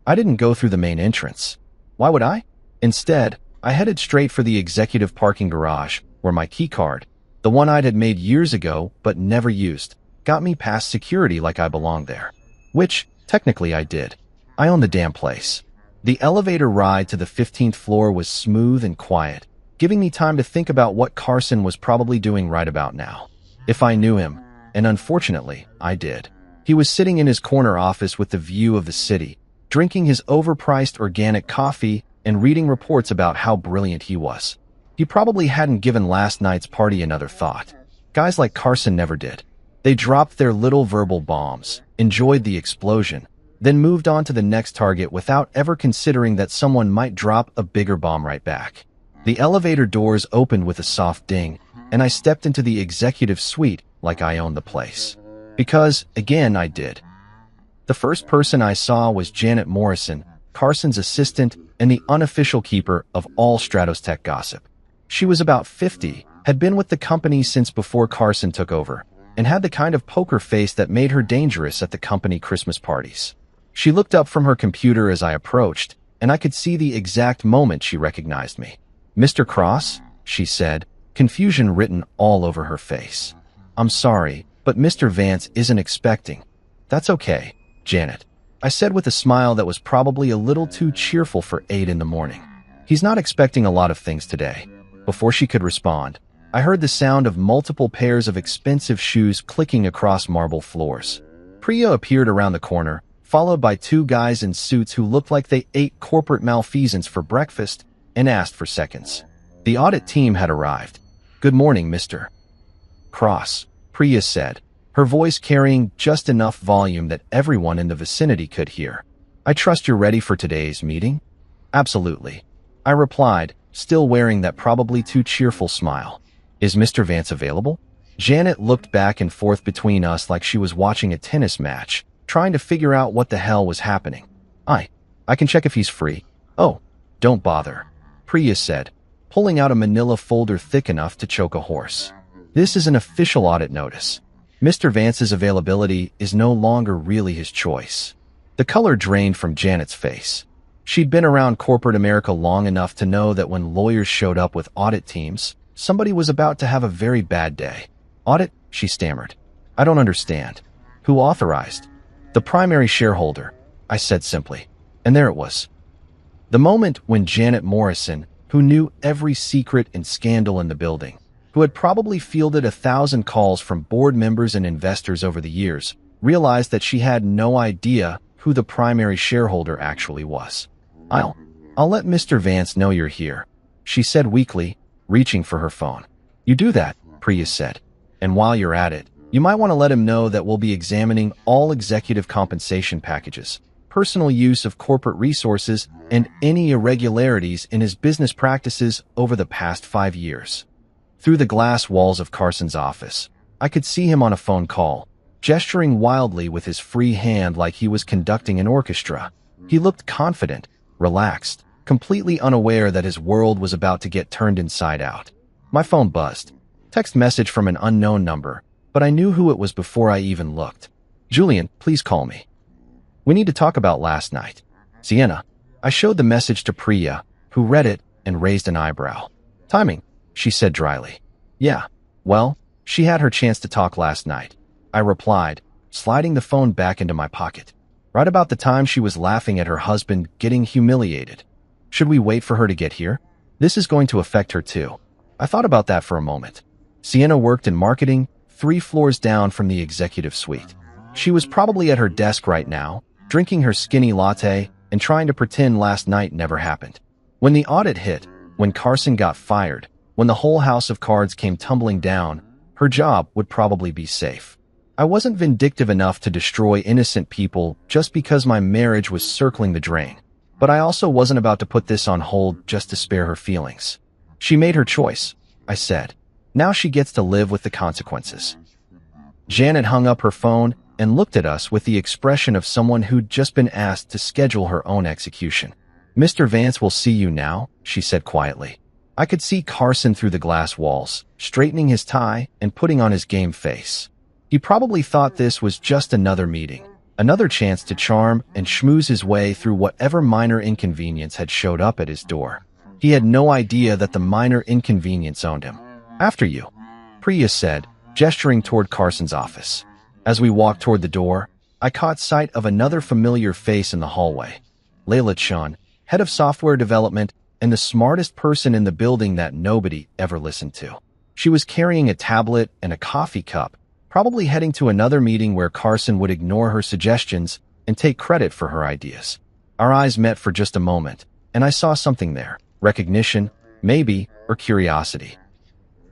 I didn't go through the main entrance. Why would I? Instead, I headed straight for the executive parking garage, where my keycard, the one I'd had made years ago but never used, got me past security like I belonged there. Which, technically I did. I owned the damn place. The elevator ride to the 15th floor was smooth and quiet, giving me time to think about what Carson was probably doing right about now. If I knew him, and unfortunately, I did. He was sitting in his corner office with the view of the city, drinking his overpriced organic coffee and reading reports about how brilliant he was. He probably hadn't given last night's party another thought. Guys like Carson never did. They dropped their little verbal bombs, enjoyed the explosion, then moved on to the next target without ever considering that someone might drop a bigger bomb right back. The elevator doors opened with a soft ding, and I stepped into the executive suite like I owned the place. Because, again, I did. The first person I saw was Janet Morrison, Carson's assistant and the unofficial keeper of all Stratos Tech gossip. She was about 50, had been with the company since before Carson took over, and had the kind of poker face that made her dangerous at the company Christmas parties. She looked up from her computer as I approached, and I could see the exact moment she recognized me. "Mr. Cross?" she said, confusion written all over her face. "I'm sorry, but Mr. Vance isn't expecting." "That's okay, Janet," I said with a smile that was probably a little too cheerful for 8 in the morning. "He's not expecting a lot of things today." Before she could respond, I heard the sound of multiple pairs of expensive shoes clicking across marble floors. Priya appeared around the corner, followed by 2 guys in suits who looked like they ate corporate malfeasance for breakfast and asked for seconds. The audit team had arrived. "Good morning, Mr. Cross," Priya said, her voice carrying just enough volume that everyone in the vicinity could hear. "I trust you're ready for today's meeting?" "Absolutely," I replied, still wearing that probably too cheerful smile. "Is Mr. Vance available?" Janet looked back and forth between us like she was watching a tennis match, trying to figure out what the hell was happening. I can check if he's free." "Oh, don't bother," Priya said, pulling out a manila folder thick enough to choke a horse. "This is an official audit notice. Mr. Vance's availability is no longer really his choice." The color drained from Janet's face. She'd been around corporate America long enough to know that when lawyers showed up with audit teams, somebody was about to have a very bad day. "Audit?" she stammered. "I don't understand. Who authorized?" "The primary shareholder," I said simply. And there it was. The moment when Janet Morrison, who knew every secret and scandal in the building, who had probably fielded 1,000 calls from board members and investors over the years, realized that she had no idea who the primary shareholder actually was. I'll let Mr. Vance know you're here," she said weakly, reaching for her phone. "You do that," Priya said. "And while you're at it, you might want to let him know that we'll be examining all executive compensation packages, personal use of corporate resources, and any irregularities in his business practices over the past 5 years." Through the glass walls of Carson's office, I could see him on a phone call, gesturing wildly with his free hand like he was conducting an orchestra. He looked confident, relaxed, completely unaware that his world was about to get turned inside out. My phone buzzed. Text message from an unknown number, but I knew who it was before I even looked. "Julian, please call me. We need to talk about last night." "Sienna." I showed the message to Priya, who read it and raised an eyebrow. "Timing," she said dryly. "Yeah, well, she had her chance to talk last night," I replied, sliding the phone back into my pocket. "Right about the time she was laughing at her husband getting humiliated. Should we wait for her to get here? This is going to affect her too." I thought about that for a moment. Sienna worked in marketing, 3 floors down from the executive suite. She was probably at her desk right now, drinking her skinny latte and trying to pretend last night never happened. When the audit hit, when Carson got fired, when the whole house of cards came tumbling down, her job would probably be safe. I wasn't vindictive enough to destroy innocent people just because my marriage was circling the drain. But I also wasn't about to put this on hold just to spare her feelings. "She made her choice," I said. "Now she gets to live with the consequences." Janet hung up her phone and looked at us with the expression of someone who'd just been asked to schedule her own execution. "Mr. Vance will see you now," she said quietly. I could see Carson through the glass walls, straightening his tie and putting on his game face. He probably thought this was just another meeting, another chance to charm and schmooze his way through whatever minor inconvenience had showed up at his door. He had no idea that the minor inconvenience owned him. "After you," Priya said, gesturing toward Carson's office. As we walked toward the door, I caught sight of another familiar face in the hallway. Layla Chun, head of software development and the smartest person in the building that nobody ever listened to. She was carrying a tablet and a coffee cup, probably heading to another meeting where Carson would ignore her suggestions and take credit for her ideas. Our eyes met for just a moment, and I saw something there. Recognition, maybe, or curiosity.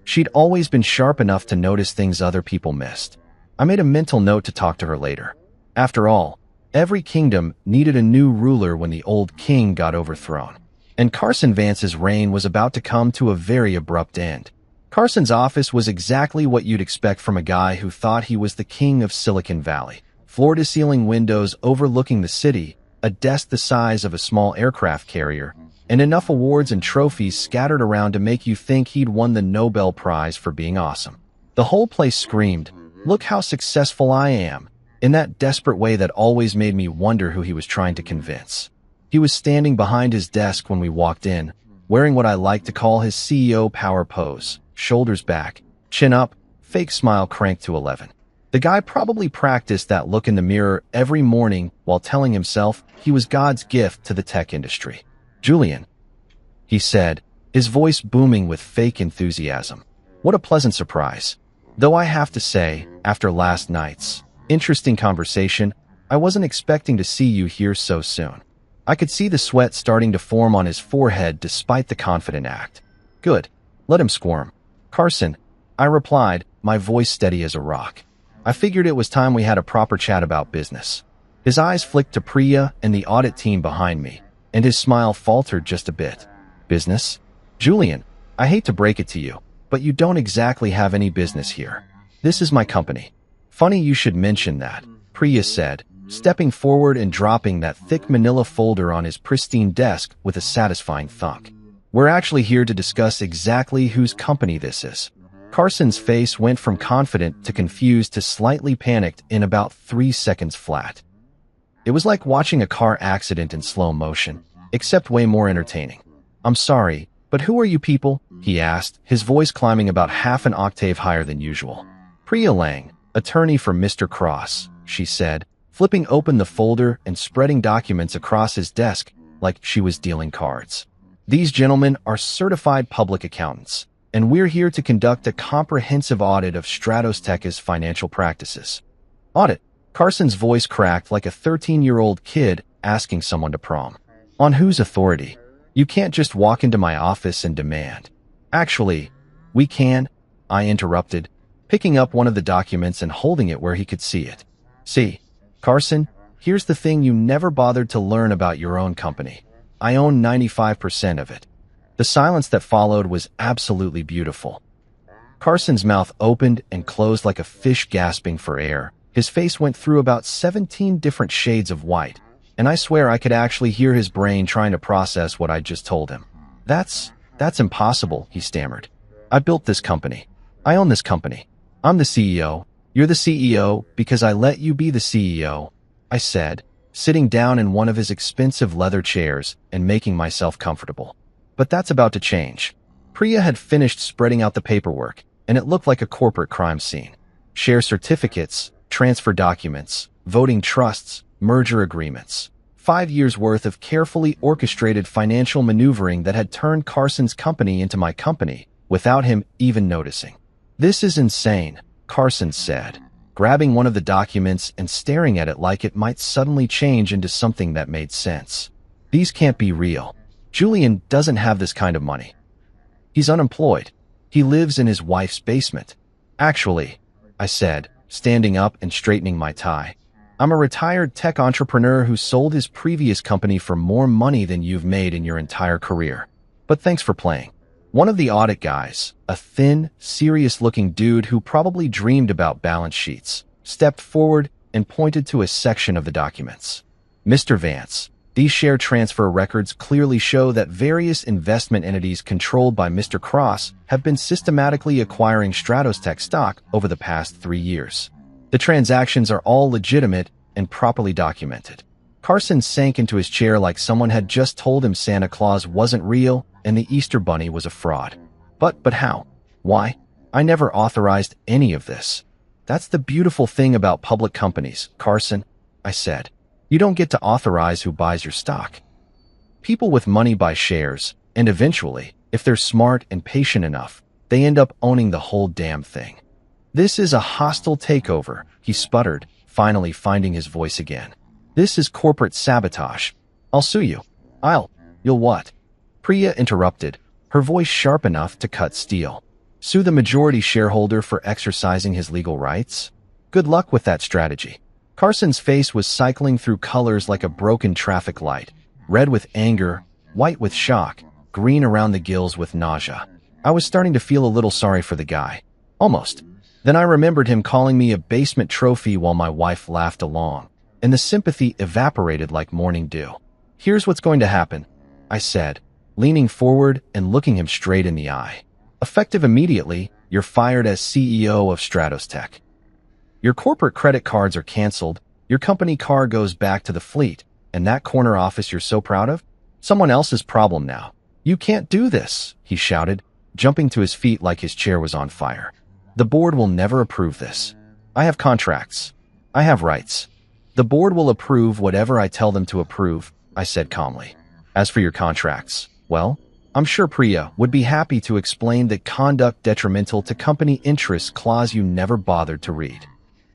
She'd always been sharp enough to notice things other people missed. I made a mental note to talk to her later. After all, every kingdom needed a new ruler when the old king got overthrown. And Carson Vance's reign was about to come to a very abrupt end. Carson's office was exactly what you'd expect from a guy who thought he was the king of Silicon Valley. Floor-to-ceiling windows overlooking the city, a desk the size of a small aircraft carrier, and enough awards and trophies scattered around to make you think he'd won the Nobel Prize for being awesome. The whole place screamed, "Look how successful I am," in that desperate way that always made me wonder who he was trying to convince. He was standing behind his desk when we walked in, wearing what I like to call his CEO power pose, shoulders back, chin up, fake smile cranked to 11. The guy probably practiced that look in the mirror every morning while telling himself he was God's gift to the tech industry. "Julian," he said, his voice booming with fake enthusiasm. What a pleasant surprise. Though I have to say, after last night's interesting conversation, I wasn't expecting to see you here so soon. I could see the sweat starting to form on his forehead despite the confident act. Good. Let him squirm. Carson, I replied, my voice steady as a rock. I figured it was time we had a proper chat about business. His eyes flicked to Priya and the audit team behind me, and his smile faltered just a bit. Business? Julian, I hate to break it to you, but you don't exactly have any business here. This is my company. Funny you should mention that, Priya said, stepping forward and dropping that thick manila folder on his pristine desk with a satisfying thunk. We're actually here to discuss exactly whose company this is. Carson's face went from confident to confused to slightly panicked in about 3 seconds flat. It was like watching a car accident in slow motion, except way more entertaining. I'm sorry, but who are you people? He asked, his voice climbing about half an octave higher than usual. Priya Lang, attorney for Mr. Cross, she said, flipping open the folder and spreading documents across his desk like she was dealing cards. These gentlemen are certified public accountants, and we're here to conduct a comprehensive audit of Stratos Tech's financial practices. Audit? Carson's voice cracked like a 13-year-old kid asking someone to prom. On whose authority? You can't just walk into my office and demand. Actually, we can, I interrupted, picking up one of the documents and holding it where he could see it. See, Carson, here's the thing you never bothered to learn about your own company. I own 95% of it. The silence that followed was absolutely beautiful. Carson's mouth opened and closed like a fish gasping for air. His face went through about 17 different shades of white, and I swear I could actually hear his brain trying to process what I just told him. That's impossible, he stammered. I built this company. I own this company. I'm the CEO. You're the CEO because I let you be the CEO, I said, sitting down in one of his expensive leather chairs and making myself comfortable. But that's about to change. Priya had finished spreading out the paperwork, and it looked like a corporate crime scene. Share certificates, transfer documents, voting trusts, merger agreements. 5 years' worth of carefully orchestrated financial maneuvering that had turned Carson's company into my company without him even noticing. This is insane, Carson said, grabbing one of the documents and staring at it like it might suddenly change into something that made sense. These can't be real. Julian doesn't have this kind of money. He's unemployed. He lives in his wife's basement. Actually, I said, standing up and straightening my tie, I'm a retired tech entrepreneur who sold his previous company for more money than you've made in your entire career. But thanks for playing. One of the audit guys, a thin, serious-looking dude who probably dreamed about balance sheets, stepped forward and pointed to a section of the documents. Mr. Vance, these share transfer records clearly show that various investment entities controlled by Mr. Cross have been systematically acquiring Stratos Tech stock over the past 3 years. The transactions are all legitimate and properly documented. Carson sank into his chair like someone had just told him Santa Claus wasn't real and the Easter Bunny was a fraud. But how? Why? I never authorized any of this. That's the beautiful thing about public companies, Carson, I said. You don't get to authorize who buys your stock. People with money buy shares, and eventually, if they're smart and patient enough, they end up owning the whole damn thing. This is a hostile takeover, he sputtered, finally finding his voice again. This is corporate sabotage. I'll sue you. You'll what? Priya interrupted, her voice sharp enough to cut steel. Sue the majority shareholder for exercising his legal rights? Good luck with that strategy. Carson's face was cycling through colors like a broken traffic light, red with anger, white with shock, green around the gills with nausea. I was starting to feel a little sorry for the guy. Almost. Then I remembered him calling me a basement trophy while my wife laughed along, and the sympathy evaporated like morning dew. Here's what's going to happen, I said, leaning forward and looking him straight in the eye. Effective immediately, you're fired as CEO of Stratos Tech. Your corporate credit cards are canceled, your company car goes back to the fleet, and that corner office you're so proud of? Someone else's problem now. You can't do this, he shouted, jumping to his feet like his chair was on fire. The board will never approve this. I have contracts. I have rights. The board will approve whatever I tell them to approve, I said calmly. As for your contracts, well, I'm sure Priya would be happy to explain the conduct detrimental to company interests clause you never bothered to read.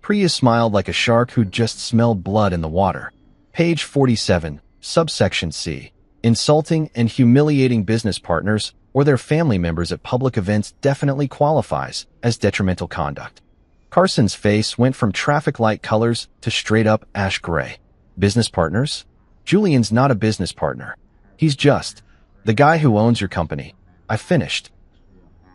Priya smiled like a shark who'd just smelled blood in the water. Page 47, subsection C. Insulting and humiliating business partners or their family members at public events definitely qualifies as detrimental conduct. Carson's face went from traffic light colors to straight-up ash gray. Business partners? Julian's not a business partner. He's just the guy who owns your company. I finished.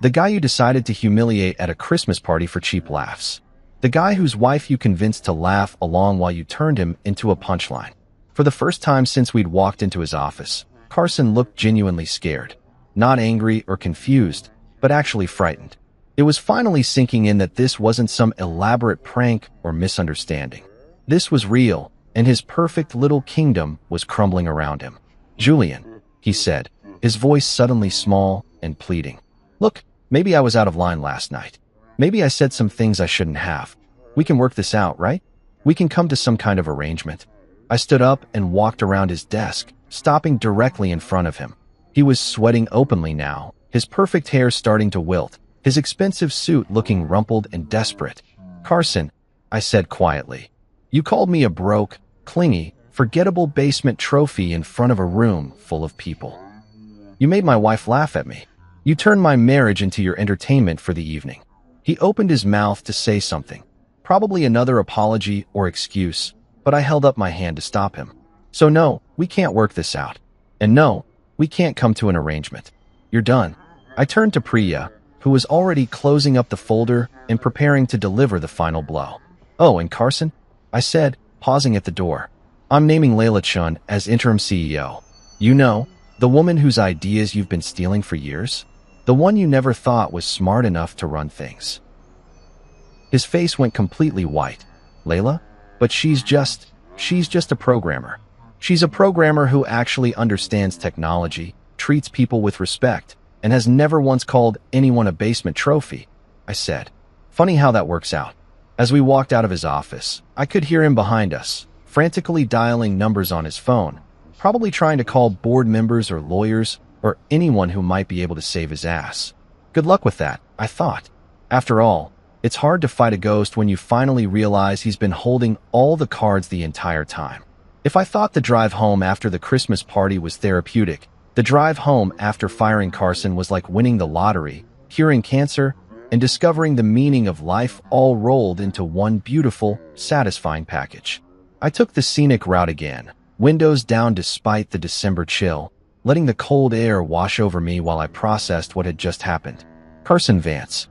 The guy you decided to humiliate at a Christmas party for cheap laughs. The guy whose wife you convinced to laugh along while you turned him into a punchline. For the first time since we'd walked into his office, Carson looked genuinely scared. Not angry or confused, but actually frightened. It was finally sinking in that this wasn't some elaborate prank or misunderstanding. This was real, and his perfect little kingdom was crumbling around him. "Julian," he said, his voice suddenly small and pleading. "Look, maybe I was out of line last night. Maybe I said some things I shouldn't have. We can work this out, right? We can come to some kind of arrangement." I stood up and walked around his desk, stopping directly in front of him. He was sweating openly now, his perfect hair starting to wilt, his expensive suit looking rumpled and desperate. "Carson," I said quietly, "you called me a broke, clingy, forgettable basement trophy in front of a room full of people. You made my wife laugh at me. You turned my marriage into your entertainment for the evening." He opened his mouth to say something, probably another apology or excuse, but I held up my hand to stop him. "So no, we can't work this out. And no, we can't come to an arrangement. You're done." I turned to Priya, who was already closing up the folder and preparing to deliver the final blow. "Oh, and Carson," I said, pausing at the door, "I'm naming Layla Chun as interim CEO. You know, the woman whose ideas you've been stealing for years? The one you never thought was smart enough to run things." His face went completely white. "Layla? But she's just a programmer. She's a programmer who actually understands technology, treats people with respect, and has never once called anyone a basement trophy," I said. Funny how that works out. As we walked out of his office, I could hear him behind us, frantically dialing numbers on his phone, probably trying to call board members or lawyers or anyone who might be able to save his ass. Good luck with that, I thought. After all, it's hard to fight a ghost when you finally realize he's been holding all the cards the entire time. If I thought the drive home after the Christmas party was therapeutic, the drive home after firing Carson was like winning the lottery, curing cancer, and discovering the meaning of life all rolled into one beautiful, satisfying package. I took the scenic route again, windows down despite the December chill, letting the cold air wash over me while I processed what had just happened. Carson Vance.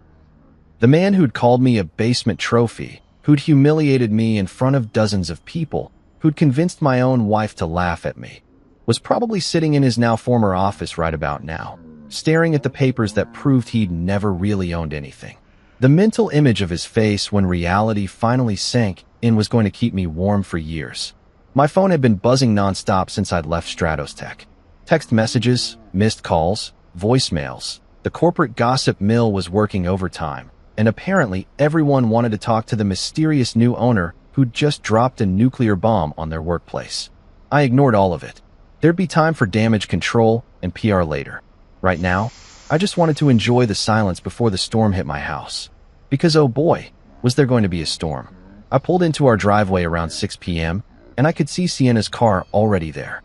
The man who'd called me a basement trophy, who'd humiliated me in front of dozens of people, who'd convinced my own wife to laugh at me, was probably sitting in his now former office right about now, staring at the papers that proved he'd never really owned anything. The mental image of his face when reality finally sank in was going to keep me warm for years. My phone had been buzzing nonstop since I'd left Stratos Tech. Text messages, missed calls, voicemails. The corporate gossip mill was working overtime, and apparently everyone wanted to talk to the mysterious new owner who'd just dropped a nuclear bomb on their workplace. I ignored all of it. There'd be time for damage control and PR later. Right now, I just wanted to enjoy the silence before the storm hit my house. Because oh boy, was there going to be a storm. I pulled into our driveway around 6 p.m., and I could see Sienna's car already there.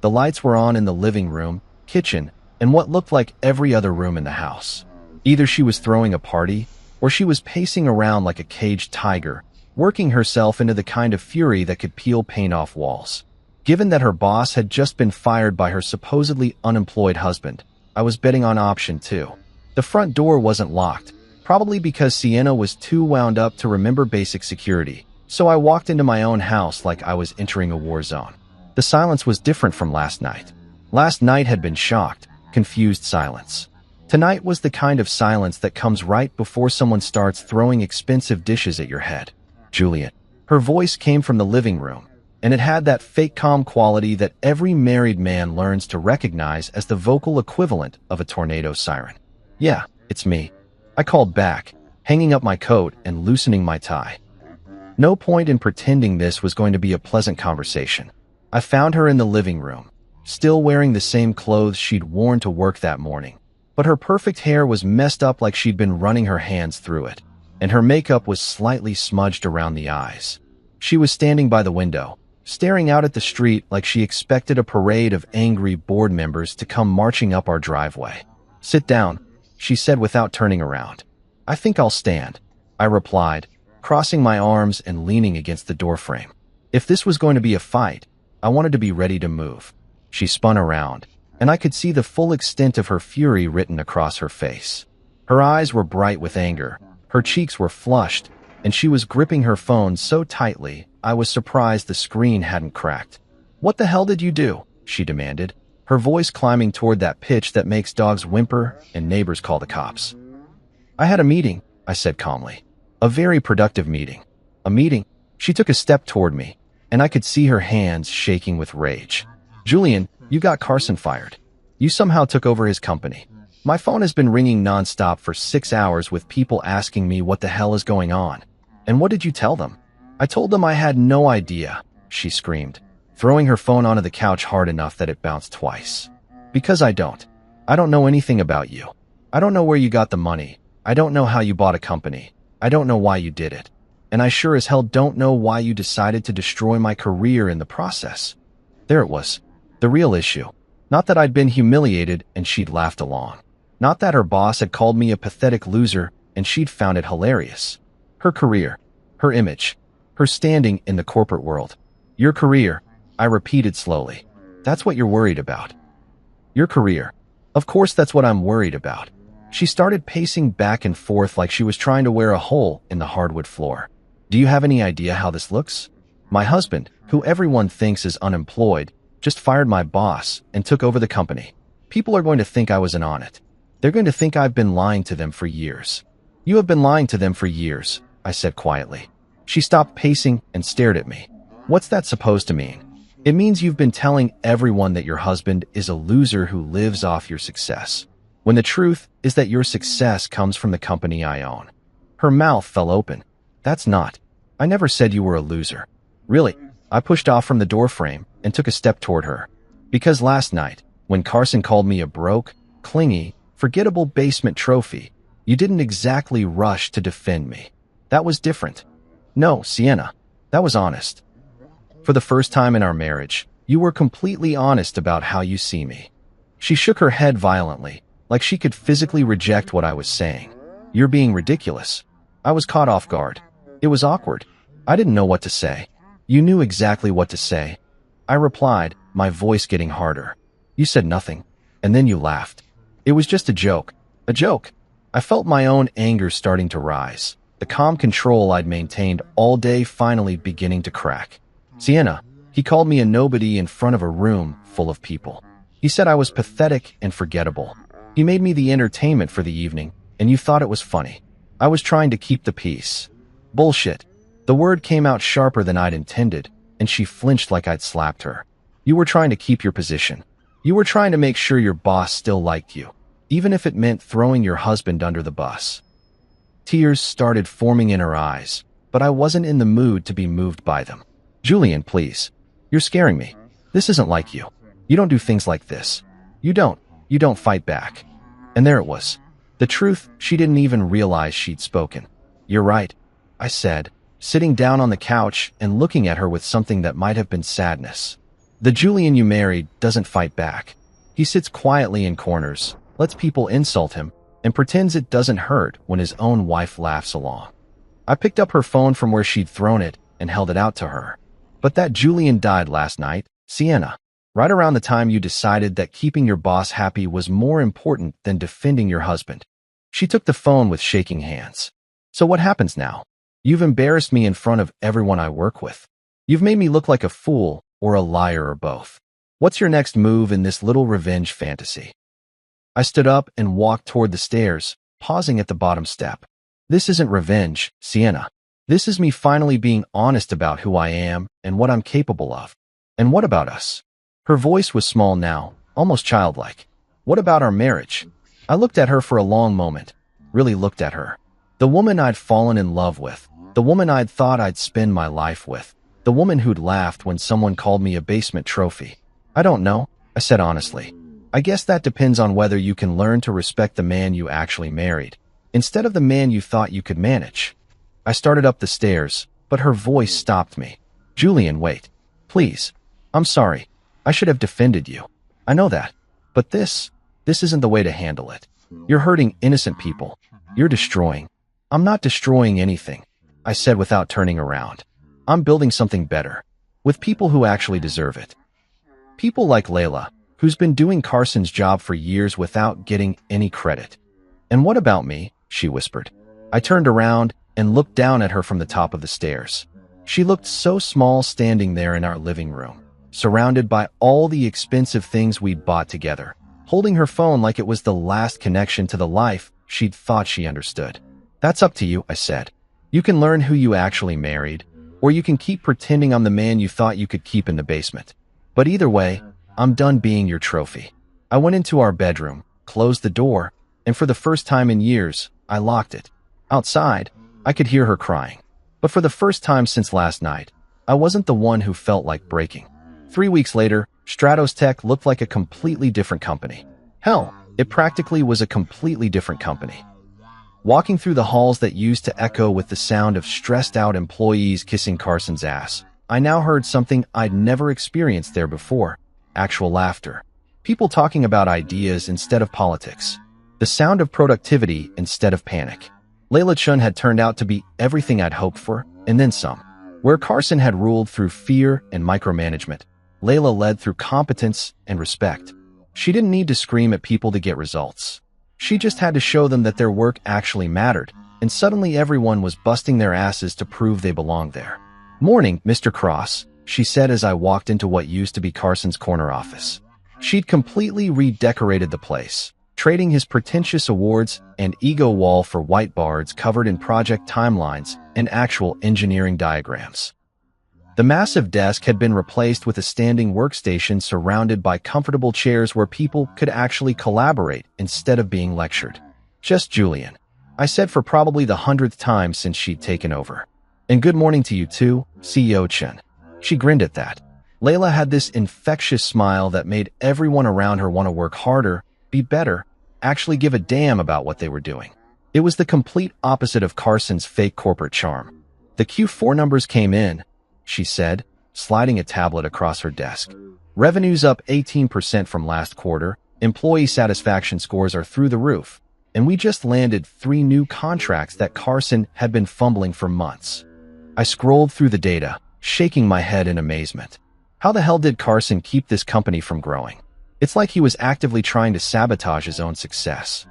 The lights were on in the living room, kitchen, and what looked like every other room in the house. Either she was throwing a party, or she was pacing around like a caged tiger, working herself into the kind of fury that could peel paint off walls. Given that her boss had just been fired by her supposedly unemployed husband, I was betting on option 2. The front door wasn't locked, probably because Sienna was too wound up to remember basic security, so I walked into my own house like I was entering a war zone. The silence was different from last night. Last night had been shocked, confused silence. Tonight was the kind of silence that comes right before someone starts throwing expensive dishes at your head. "Julian." Her voice came from the living room, and it had that fake calm quality that every married man learns to recognize as the vocal equivalent of a tornado siren. "Yeah, it's me," I called back, hanging up my coat and loosening my tie. No point in pretending this was going to be a pleasant conversation. I found her in the living room, still wearing the same clothes she'd worn to work that morning, but her perfect hair was messed up like she'd been running her hands through it, and her makeup was slightly smudged around the eyes. She was standing by the window, staring out at the street like she expected a parade of angry board members to come marching up our driveway. Sit down, she said without turning around. I think I'll stand, I replied, crossing my arms and leaning against the doorframe. If this was going to be a fight, I wanted to be ready to move. She spun around, and I could see the full extent of her fury written across her face. Her eyes were bright with anger, her cheeks were flushed, and she was gripping her phone so tightly I was surprised the screen hadn't cracked. What the hell did you do? She demanded, her voice climbing toward that pitch that makes dogs whimper and neighbors call the cops. I had a meeting, I said calmly. A very productive meeting. A meeting? She took a step toward me, and I could see her hands shaking with rage. Julian, you got Carson fired. You somehow took over his company. My phone has been ringing nonstop for 6 hours with people asking me what the hell is going on. And what did you tell them? I told them I had no idea, she screamed, throwing her phone onto the couch hard enough that it bounced twice. Because I don't. I don't know anything about you. I don't know where you got the money. I don't know how you bought a company. I don't know why you did it. And I sure as hell don't know why you decided to destroy my career in the process. There it was. The real issue. Not that I'd been humiliated and she'd laughed along. Not that her boss had called me a pathetic loser and she'd found it hilarious. Her career. Her image. Her standing in the corporate world. Your career, I repeated slowly. That's what you're worried about. Your career. Of course that's what I'm worried about. She started pacing back and forth like she was trying to wear a hole in the hardwood floor. Do you have any idea how this looks? My husband, who everyone thinks is unemployed, just fired my boss and took over the company. People are going to think I was in on it. They're going to think I've been lying to them for years. You have been lying to them for years, I said quietly. She stopped pacing and stared at me. What's that supposed to mean? It means you've been telling everyone that your husband is a loser who lives off your success, when the truth is that your success comes from the company I own. Her mouth fell open. That's not. I never said you were a loser. Really, I pushed off from the doorframe and took a step toward her. Because last night, when Carson called me a broke, clingy, forgettable basement trophy, you didn't exactly rush to defend me. That was different. No, Sienna, that was honest. For the first time in our marriage, you were completely honest about how you see me. She shook her head violently, like she could physically reject what I was saying. You're being ridiculous. I was caught off guard. It was awkward. I didn't know what to say. You knew exactly what to say. I replied, my voice getting harder. You said nothing, and then you laughed. It was just a joke. A joke. I felt my own anger starting to rise, the calm control I'd maintained all day finally beginning to crack. Sienna, he called me a nobody in front of a room full of people. He said I was pathetic and forgettable. He made me the entertainment for the evening, and you thought it was funny. I was trying to keep the peace. Bullshit. The word came out sharper than I'd intended, and she flinched like I'd slapped her. You were trying to keep your position. You were trying to make sure your boss still liked you, even if it meant throwing your husband under the bus. Tears started forming in her eyes, but I wasn't in the mood to be moved by them. Julian, please. You're scaring me. This isn't like you. You don't do things like this. You don't fight back. And there it was. The truth she didn't even realize she'd spoken. You're right, I said, sitting down on the couch and looking at her with something that might have been sadness. The Julian you married doesn't fight back. He sits quietly in corners, lets people insult him, and pretends it doesn't hurt when his own wife laughs along. I picked up her phone from where she'd thrown it and held it out to her. But that Julian died last night, Sienna. Right around the time you decided that keeping your boss happy was more important than defending your husband. She took the phone with shaking hands. So what happens now? You've embarrassed me in front of everyone I work with. You've made me look like a fool or a liar or both. What's your next move in this little revenge fantasy? I stood up and walked toward the stairs, pausing at the bottom step. This isn't revenge, Sienna. This is me finally being honest about who I am and what I'm capable of. And what about us? Her voice was small now, almost childlike. What about our marriage? I looked at her for a long moment, really looked at her. The woman I'd fallen in love with, the woman I'd thought I'd spend my life with, the woman who'd laughed when someone called me a basement trophy. I don't know, I said honestly. I guess that depends on whether you can learn to respect the man you actually married, instead of the man you thought you could manage. I started up the stairs, but her voice stopped me. Julian, wait. Please. I'm sorry. I should have defended you. I know that. But this isn't the way to handle it. You're hurting innocent people. You're destroying. I'm not destroying anything, I said without turning around. I'm building something better, with people who actually deserve it. People like Layla, who's been doing Carson's job for years without getting any credit. And what about me? She whispered. I turned around and looked down at her from the top of the stairs. She looked so small standing there in our living room, surrounded by all the expensive things we'd bought together, holding her phone like it was the last connection to the life she'd thought she understood. That's up to you, I said. You can learn who you actually married, or you can keep pretending I'm the man you thought you could keep in the basement. But either way, I'm done being your trophy. I went into our bedroom, closed the door, and for the first time in years, I locked it. Outside, I could hear her crying. But for the first time since last night, I wasn't the one who felt like breaking. 3 weeks later, Stratos Tech looked like a completely different company. Hell, it practically was a completely different company. Walking through the halls that used to echo with the sound of stressed-out employees kissing Carson's ass, I now heard something I'd never experienced there before: actual laughter. People talking about ideas instead of politics. The sound of productivity instead of panic. Layla Chun had turned out to be everything I'd hoped for, and then some. Where Carson had ruled through fear and micromanagement, Layla led through competence and respect. She didn't need to scream at people to get results. She just had to show them that their work actually mattered, and suddenly everyone was busting their asses to prove they belonged there. "Morning, Mr. Cross," she said as I walked into what used to be Carson's corner office. She'd completely redecorated the place, trading his pretentious awards and ego wall for whiteboards covered in project timelines and actual engineering diagrams. The massive desk had been replaced with a standing workstation surrounded by comfortable chairs where people could actually collaborate instead of being lectured. "Just Julian," I said for probably the 100th time since she'd taken over. "And good morning to you too, CEO Chen." She grinned at that. Layla had this infectious smile that made everyone around her want to work harder, be better, actually give a damn about what they were doing. It was the complete opposite of Carson's fake corporate charm. "The Q4 numbers came in," she said, sliding a tablet across her desk. "Revenue's up 18% from last quarter, employee satisfaction scores are through the roof, and we just landed 3 new contracts that Carson had been fumbling for months." I scrolled through the data, shaking my head in amazement. How the hell did Carson keep this company from growing? It's like he was actively trying to sabotage his own success.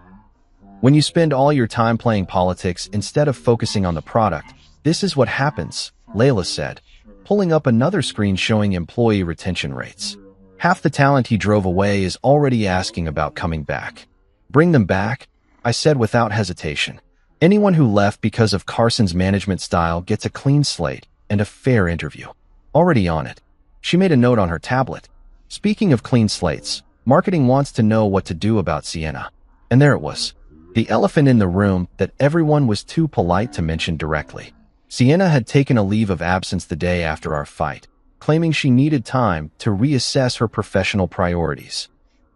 When you spend all your time playing politics instead of focusing on the product, this is what happens, Layla said, pulling up another screen showing employee retention rates. Half the talent he drove away is already asking about coming back. "Bring them back," I said without hesitation. "Anyone who left because of Carson's management style gets a clean slate and a fair interview." Already on it. She made a note on her tablet. "Speaking of clean slates, marketing wants to know what to do about Sienna." And there it was. The elephant in the room that everyone was too polite to mention directly. Sienna had taken a leave of absence the day after our fight, claiming she needed time to reassess her professional priorities.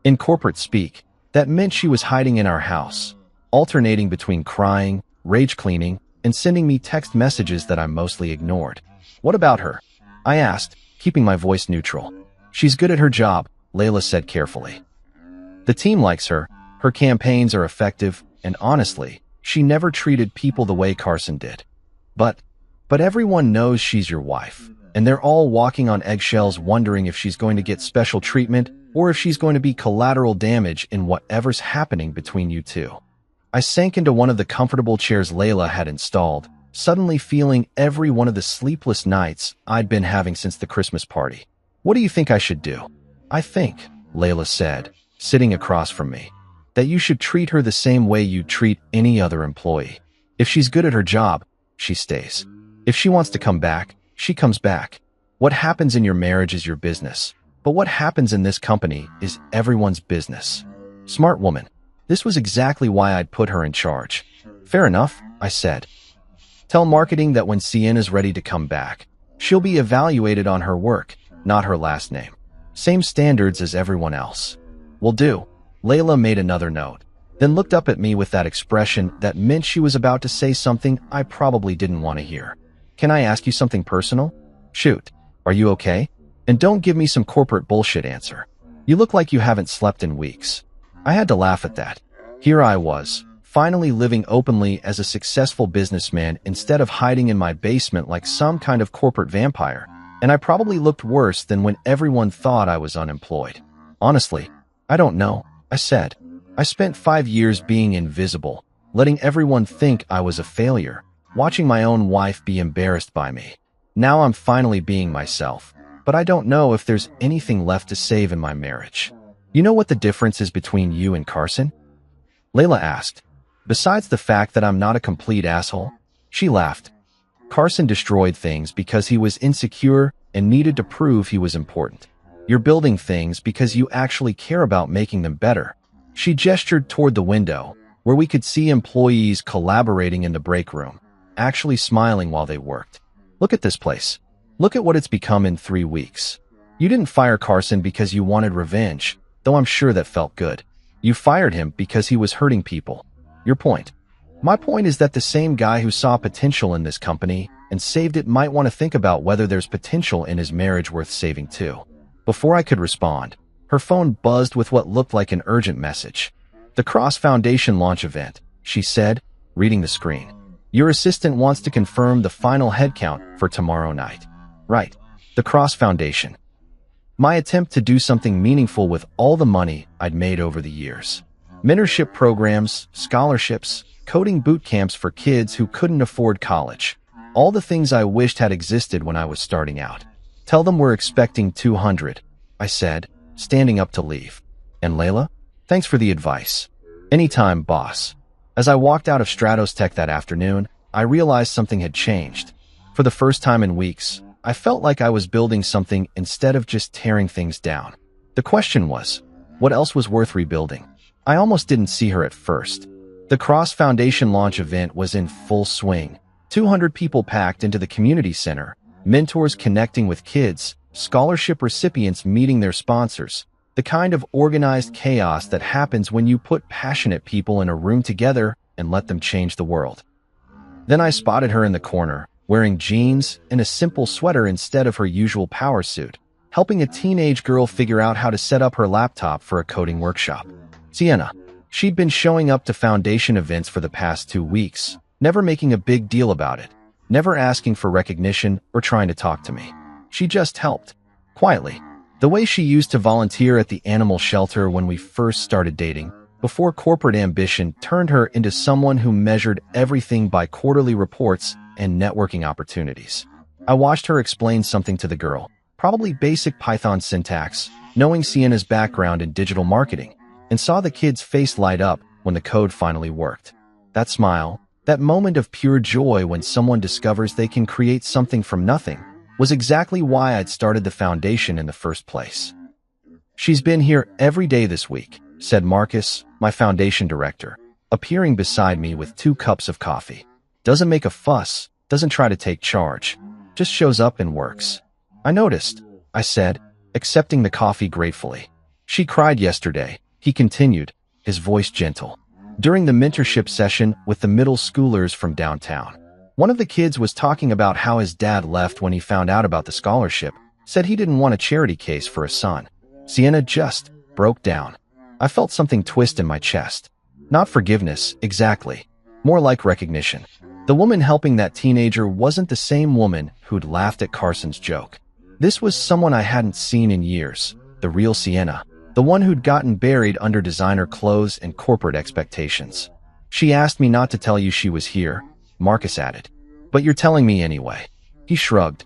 In corporate speak, that meant she was hiding in our house, alternating between crying, rage cleaning, and sending me text messages that I mostly ignored. "What about her?" I asked, keeping my voice neutral. "She's good at her job," Layla said carefully. "The team likes her, her campaigns are effective, and honestly, she never treated people the way Carson did. But everyone knows she's your wife, and they're all walking on eggshells wondering if she's going to get special treatment or if she's going to be collateral damage in whatever's happening between you two." I sank into one of the comfortable chairs Layla had installed, suddenly feeling every one of the sleepless nights I'd been having since the Christmas party. "What do you think I should do?" "I think," Layla said, sitting across from me, "that you should treat her the same way you treat any other employee. If she's good at her job, she stays. If she wants to come back, she comes back. What happens in your marriage is your business, but what happens in this company is everyone's business." Smart woman. This was exactly why I'd put her in charge. "Fair enough," I said. "Tell marketing that when Sienna's ready to come back, she'll be evaluated on her work, not her last name. Same standards as everyone else." "Will do." Layla made another note, then looked up at me with that expression that meant she was about to say something I probably didn't want to hear. "Can I ask you something personal?" "Shoot. Are you okay? And don't give me some corporate bullshit answer. You look like you haven't slept in weeks." I had to laugh at that. Here I was, finally living openly as a successful businessman instead of hiding in my basement like some kind of corporate vampire, and I probably looked worse than when everyone thought I was unemployed. Honestly, I don't know, I said. I spent 5 years being invisible, letting everyone think I was a failure, watching my own wife be embarrassed by me. Now I'm finally being myself, but I don't know if there's anything left to save in my marriage. You know what the difference is between you and Carson? Layla asked. Besides the fact that I'm not a complete asshole? She laughed. Carson destroyed things because he was insecure and needed to prove he was important. You're building things because you actually care about making them better. She gestured toward the window, where we could see employees collaborating in the break room, actually smiling while they worked. Look at this place. Look at what it's become in 3 weeks. You didn't fire Carson because you wanted revenge, though I'm sure that felt good. You fired him because he was hurting people. Your point. My point is that the same guy who saw potential in this company and saved it might want to think about whether there's potential in his marriage worth saving too. Before I could respond, her phone buzzed with what looked like an urgent message. The Cross Foundation launch event, she said, reading the screen. Your assistant wants to confirm the final headcount for tomorrow night. Right. The Cross Foundation. My attempt to do something meaningful with all the money I'd made over the years. Mentorship programs, scholarships, coding boot camps for kids who couldn't afford college. All the things I wished had existed when I was starting out. Tell them we're expecting 200, I said, standing up to leave. And Layla? Thanks for the advice. Anytime, boss. As I walked out of Stratos Tech that afternoon, I realized something had changed. For the first time in weeks, I felt like I was building something instead of just tearing things down. The question was, what else was worth rebuilding? I almost didn't see her at first. The Cross Foundation launch event was in full swing. 200 people packed into the community center, mentors connecting with kids, scholarship recipients meeting their sponsors, the kind of organized chaos that happens when you put passionate people in a room together and let them change the world. Then I spotted her in the corner, wearing jeans and a simple sweater instead of her usual power suit, helping a teenage girl figure out how to set up her laptop for a coding workshop. Sienna. She'd been showing up to foundation events for the past 2 weeks, never making a big deal about it, never asking for recognition or trying to talk to me. She just helped. Quietly. The way she used to volunteer at the animal shelter when we first started dating, before corporate ambition turned her into someone who measured everything by quarterly reports and networking opportunities. I watched her explain something to the girl, probably basic Python syntax, knowing Sienna's background in digital marketing, and saw the kid's face light up when the code finally worked. That smile, that moment of pure joy when someone discovers they can create something from nothing, was exactly why I'd started the foundation in the first place. She's been here every day this week, said Marcus, my foundation director, appearing beside me with 2 cups of coffee. Doesn't make a fuss, doesn't try to take charge, just shows up and works. I noticed, I said, accepting the coffee gratefully. She cried yesterday, he continued, his voice gentle. During the mentorship session with the middle schoolers from downtown, one of the kids was talking about how his dad left when he found out about the scholarship, said he didn't want a charity case for his son. Sienna just broke down. I felt something twist in my chest. Not forgiveness, exactly. More like recognition. The woman helping that teenager wasn't the same woman who'd laughed at Carson's joke. This was someone I hadn't seen in years, the real Sienna. The one who'd gotten buried under designer clothes and corporate expectations. She asked me not to tell you she was here, Marcus added. But you're telling me anyway. He shrugged.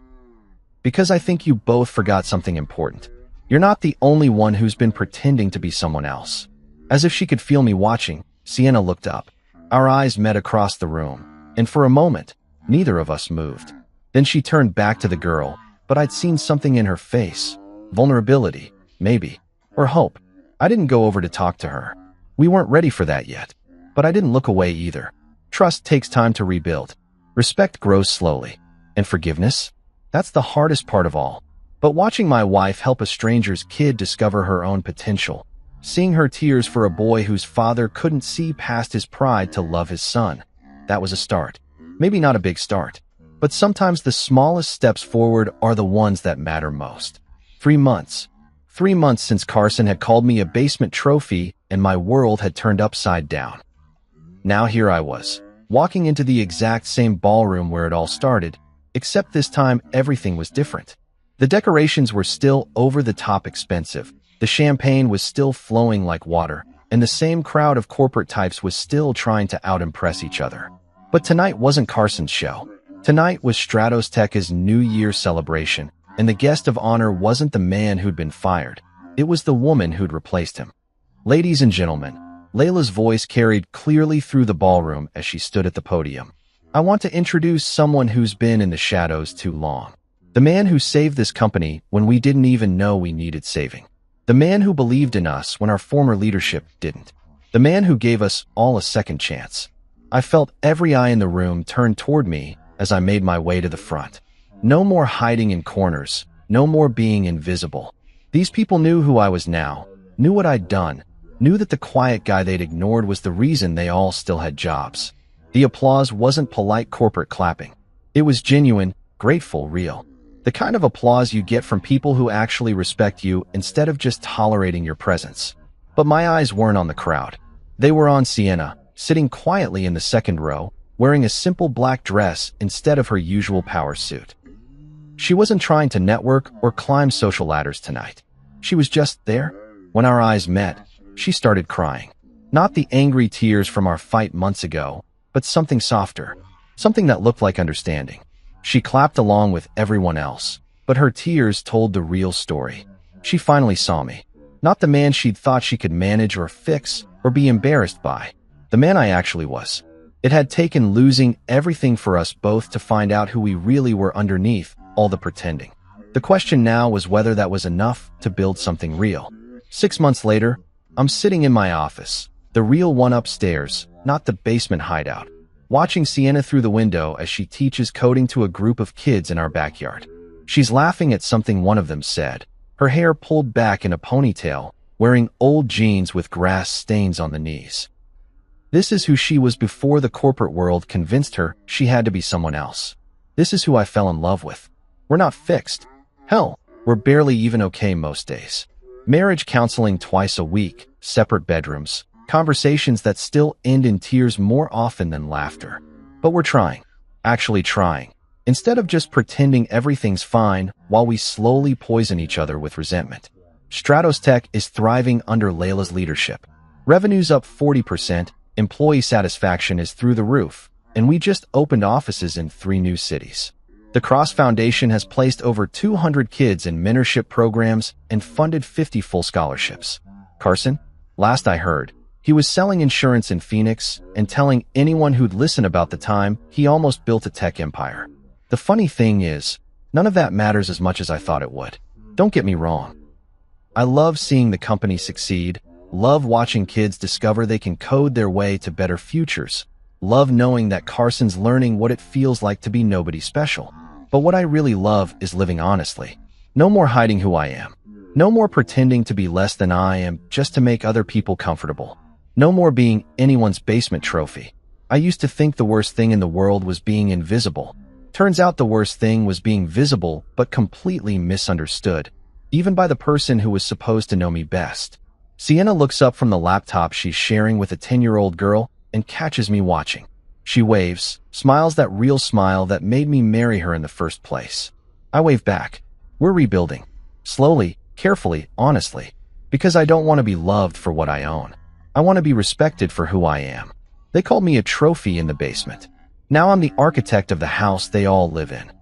Because I think you both forgot something important. You're not the only one who's been pretending to be someone else. As if she could feel me watching, Sienna looked up. Our eyes met across the room, and for a moment, neither of us moved. Then she turned back to the girl, but I'd seen something in her face. Vulnerability, maybe. Or hope. I didn't go over to talk to her. We weren't ready for that yet. But I didn't look away either. Trust takes time to rebuild. Respect grows slowly. And forgiveness? That's the hardest part of all. But watching my wife help a stranger's kid discover her own potential, seeing her tears for a boy whose father couldn't see past his pride to love his son, that was a start. Maybe not a big start, but sometimes the smallest steps forward are the ones that matter most. 3 months. 3 months since Carson had called me a basement trophy and my world had turned upside down. Now here I was, walking into the exact same ballroom where it all started, except this time everything was different. The decorations were still over-the-top expensive, the champagne was still flowing like water, and the same crowd of corporate types was still trying to out-impress each other. But tonight wasn't Carson's show. Tonight was Stratos Tech's New Year celebration, and the guest of honor wasn't the man who'd been fired. It was the woman who'd replaced him. Ladies and gentlemen, Layla's voice carried clearly through the ballroom as she stood at the podium. I want to introduce someone who's been in the shadows too long. The man who saved this company when we didn't even know we needed saving. The man who believed in us when our former leadership didn't. The man who gave us all a second chance. I felt every eye in the room turn toward me as I made my way to the front. No more hiding in corners, no more being invisible. These people knew who I was now, knew what I'd done, knew that the quiet guy they'd ignored was the reason they all still had jobs. The applause wasn't polite corporate clapping. It was genuine, grateful, real. The kind of applause you get from people who actually respect you instead of just tolerating your presence. But my eyes weren't on the crowd. They were on Sienna, sitting quietly in the second row, wearing a simple black dress instead of her usual power suit. She wasn't trying to network or climb social ladders tonight. She was just there. When our eyes met, she started crying. Not the angry tears from our fight months ago, but something softer, something that looked like understanding. She clapped along with everyone else, but her tears told the real story. She finally saw me. Not the man she'd thought she could manage or fix or be embarrassed by. The man I actually was. It had taken losing everything for us both to find out who we really were underneath all the pretending. The question now was whether that was enough to build something real. 6 months later, I'm sitting in my office, the real one upstairs, not the basement hideout, watching Sienna through the window as she teaches coding to a group of kids in our backyard. She's laughing at something one of them said, her hair pulled back in a ponytail, wearing old jeans with grass stains on the knees. This is who she was before the corporate world convinced her she had to be someone else. This is who I fell in love with. We're not fixed. Hell, we're barely even okay most days. Marriage counseling twice a week, separate bedrooms, conversations that still end in tears more often than laughter. But we're trying. Actually trying. Instead of just pretending everything's fine while we slowly poison each other with resentment. Stratos Tech is thriving under Layla's leadership. Revenue's up 40%, employee satisfaction is through the roof, and we just opened offices in 3 new cities. The Cross Foundation has placed over 200 kids in mentorship programs and funded 50 full scholarships. Carson, last I heard, he was selling insurance in Phoenix and telling anyone who'd listen about the time he almost built a tech empire. The funny thing is, none of that matters as much as I thought it would. Don't get me wrong. I love seeing the company succeed, love watching kids discover they can code their way to better futures, love knowing that Carson's learning what it feels like to be nobody special. But what I really love is living honestly. No more hiding who I am. No more pretending to be less than I am just to make other people comfortable. No more being anyone's basement trophy. I used to think the worst thing in the world was being invisible. Turns out the worst thing was being visible but completely misunderstood, even by the person who was supposed to know me best. Sienna looks up from the laptop she's sharing with a 10-year-old girl and catches me watching. She waves, smiles that real smile that made me marry her in the first place. I wave back. We're rebuilding. Slowly, carefully, honestly. Because I don't want to be loved for what I own. I want to be respected for who I am. They called me a trophy in the basement. Now I'm the architect of the house they all live in.